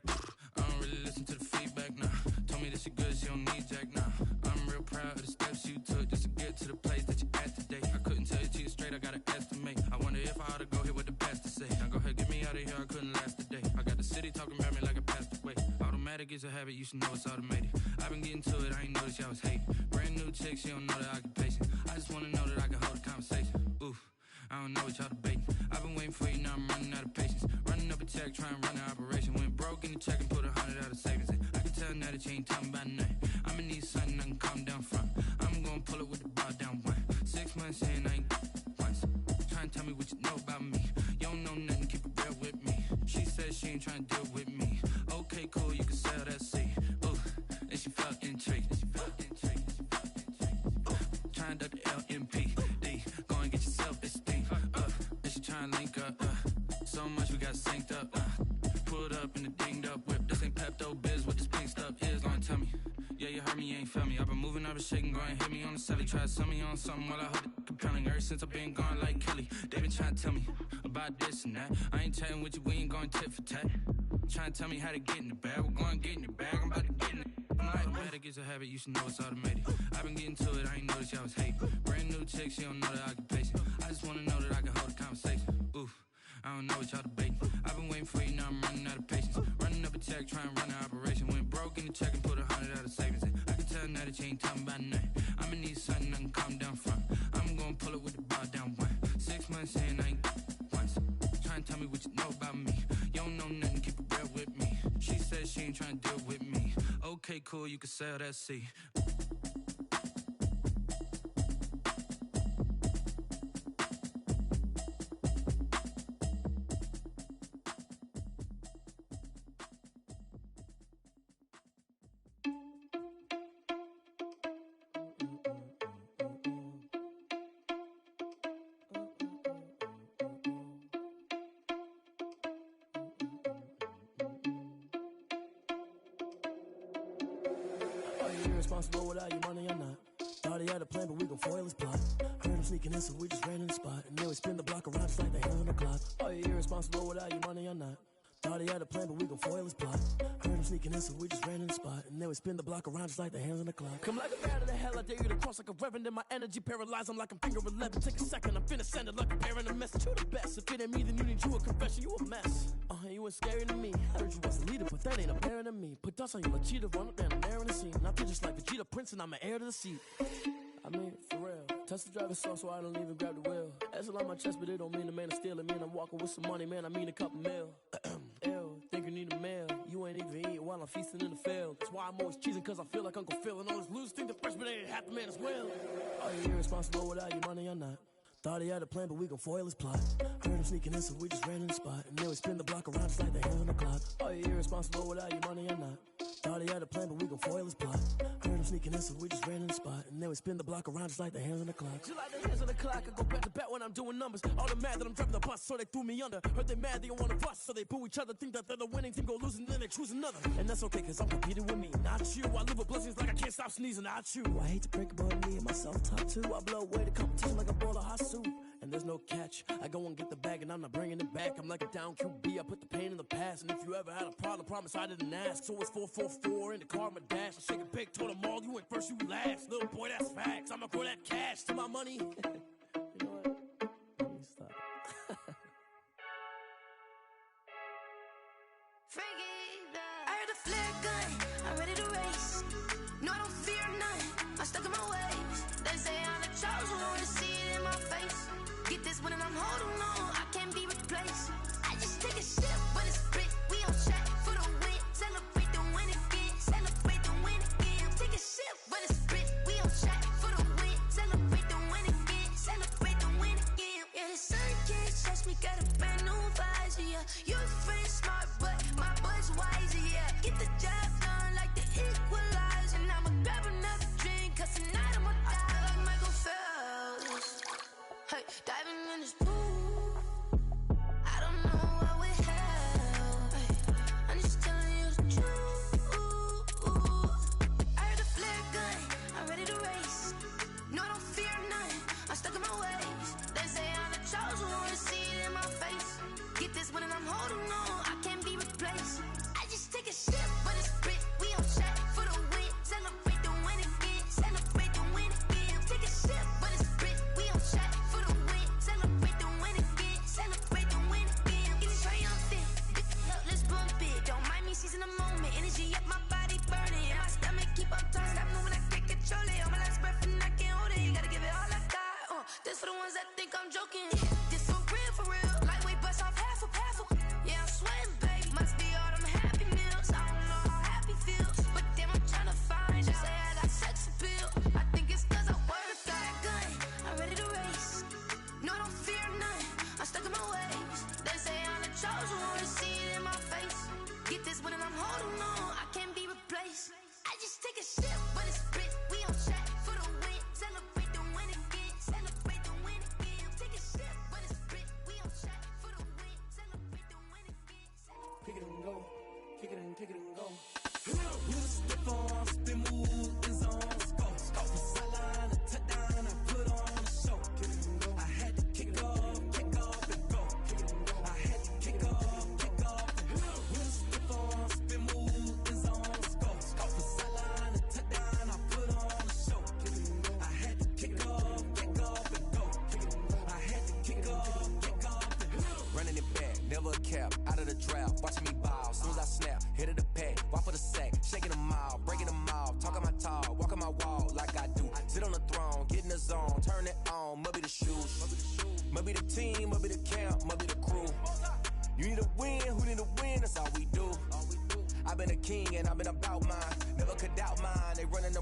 I don't really listen to the feedback, nah. Told me that she good, she don't need jack, nah. I'm real proud of the steps you took just to get to the place that you at today. I couldn't tell you to you straight, I gotta estimate. I wonder if I ought to go here with the best to say. Now go ahead, get me out of here, I couldn't last a day. I got the city talking about me like I passed away. Automatic is a habit, you should know it's automated. I've been getting to it, I ain't noticed y'all was hating. Brand new chick, she don't know the occupation. I just wanna know that I can hold a conversation. Oof, I don't know what y'all debating. I've been waiting for you, now I'm running out of patience. Running up a check, trying to run an operation. Went broke in the check and put 100 out of savings in. I can tell now that you ain't talking about nothing. I'ma need something I can calm down from. I'm gonna pull it with the bar down one. 6 months in, I ain't once. Trying to tell me what you know about me. You don't know nothing, keep it real with me. She said she ain't trying to deal with me. Okay, cool, you can sell that seat. Ooh, and she felt intrigued. Trying to duck the LMPD. Go and get your self-esteem up. And she trying to link up. So much we got synced up. Pulled up in the dinged up whip. This ain't Pepto-Biz, what this pink stuff is. Gonna tell me. Yeah, you heard me, you ain't felt me. I've been moving, I've been shaking, go and hit me on the celly. Try to sell me on something while I hold it compelling. Ever since I've been gone like Kelly, they been trying to tell me about this and that. I ain't chatting with you, we ain't going tit for tat. Trying to tell me how to get in the bag. We're going to get in the bag, I'm about to get in it. Automatic is a habit, you should know it's automated. I've been getting to it, I ain't noticed y'all was hating. Brand new chick, she don't know the occupation. I just wanna know that I can hold a conversation. Oof, I don't know what y'all debating. I've been waiting for you, now I'm running out of patience. Running up a check, trying to run an operation. Went broke in the check and put 100 out of savings in. I can tell now that you ain't talking about nothing. I'ma need something I can calm down from. I'm gonna pull it with the bar down one. 6 months in, I ain't once. Trying to tell me me what you know about me. You don't know nothing, keep it real with me. She said she ain't trying to deal with me. Okay, cool, you can sell that seat. Irresponsible without your money or not. Thought he had a plan, but we gon' foil his plot. Heard him sneaking in, so we just ran in the spot. And then we spin the block around just like the hands on the clock. Are you irresponsible without your money or not? Thought he had a plan, but we gon' foil his plot. Heard him sneaking in, so we just ran in the spot. And then we spin the block around just like the hands on the clock. Come like a bat of the hell, I dare you to cross like a reverend. In my energy paralyzed, I'm like I'm finger 11. Take a second, I'm finna send it like a parent a message. You the best, if it ain't me, then you need you a confession. You a mess. You ain't scary to me. Heard you was a leader, but that ain't apparent to me. Put dust on you, like cheetah, run up down the air in the scene. I feel just like Vegeta Prince, and I'm an heir to the seat. I mean, for real. Touch the driver's soft, so I don't even grab the wheel. That's on my chest, but it don't mean the man is stealing. Man, I'm walking with some money, man, I mean a couple mil. Ew, think you need a meal. You ain't even eating while I'm feasting in the field. That's why I'm always cheesing, cause I feel like Uncle Phil. And all this loose think the freshman ain't half the man as well. Are you irresponsible without your money or not? Thought he had a plan, but we gon' foil his plot. Heard him sneaking in, so we just ran in the spot. And then we spin the block around just like the hands on the clock. Are you irresponsible without your money or not? Thought he had a plan, but we gon' foil his plot. Heard him sneaking in, so we just ran in the spot. And then we spin the block around just like the hands on the clock. Just like the hands on the clock, I go back to back when I'm doing numbers. All the mad that I'm driving the bus, so they threw me under. Heard they mad, they don't wanna bust, so they boo each other. Think that they're the winning team, go losing, then they choose another. And that's okay, cause I'm competing with me, not you. I live with blessings like I can't stop sneezing, not you. I hate to break it, but me and myself talk too. I blow away the competition like a bowl of hot soup. And there's no catch. I go and get the bag and I'm not bringing it back. I'm like a down QB, I put the pain in the past. And if you ever had a problem, promise I didn't ask. So it's 444 in the car, my dash. I shake a big, told them all, you went first, you last. Little boy, that's facts. I'ma grow that cash to my money. You know what? Let me stop. I heard a flare gun, I'm ready to race. No, I don't fear none, I'm stuck in my ways. They say I'm the chosen one, to see it in my face. Get this one and I'm holding on, I can't be replaced. I just take a sip, but it's split, we on track for the win. Celebrate the win again, celebrate the win again. Take a sip, but it's split, we on track for the win. Celebrate the win again, celebrate the win again. Yeah, the sun can't touch me, got a brand new visor, yeah. Your friend smart, but my boy's wiser, yeah. Get the job done like the equalizer. And I'ma grab another drink, cause tonight I'ma die like Michael Phelps. Hey, diving in this pool, I don't know what would help. Hey, I'm just telling you the truth. I heard a flare gun, I'm ready to race. No, I don't fear none, I'm stuck in my ways. They say I'm the chosen one, to see it in my face. Get this one and I'm holding on, I can't be replaced. I just take a sip, but it's split, we on track for the win. Celebrate the win again, celebrate the win again. Take a sip, but it's split, we on track for the win. Celebrate the win again, celebrate the win again. Get it triumphant, look, let's bump it. Don't mind me seizing the moment, energy up my body burning. And my stomach keep on turning, stop moving, I can't control it. On my last breath and I can't hold it, you gotta give it all I got. This for the ones that think I'm joking. This for real, lightweight bust off half a. Yeah, I'm sweating, baby, must be all them happy meals. I don't know how happy feels, but damn, I'm tryna find out. Say I got sex appeal, I think it's cause I work that gun, I'm ready to race. No, I don't fear none, I'm stuck in my ways. They say I'm the chosen one, to see it in my face. Get this one and I'm holding on, I can't be replaced. I just take a sip, but it's split, we on track for the win. Celebrate the win again, celebrate the win again. Take a sip, but it's split, we on track for the win. Celebrate the win again. Kick it and go, kick it and go. Use the form, spin move, is on scope. The sideline, a touchdown, I put on a show. I had to kick off and go. I had to kick off and go. Use the form, spin move, is on scope. The sideline, a touchdown, I put on a show. I had to kick off and go. I had to kick off and go. Running it back, never a cap, out of the drought. Watching me ball, soon as I snap, hit of the pack, walk for the sack, shaking them all, breaking them off, talking my talk, walking my wall like I do. Sit on the throne, get in the zone, turn it on, must be the shoes, must be the team, must be the camp, must be the crew. You need a win, who need a win? That's all we do. I've been a king and I've been about mine. Never could doubt mine. They running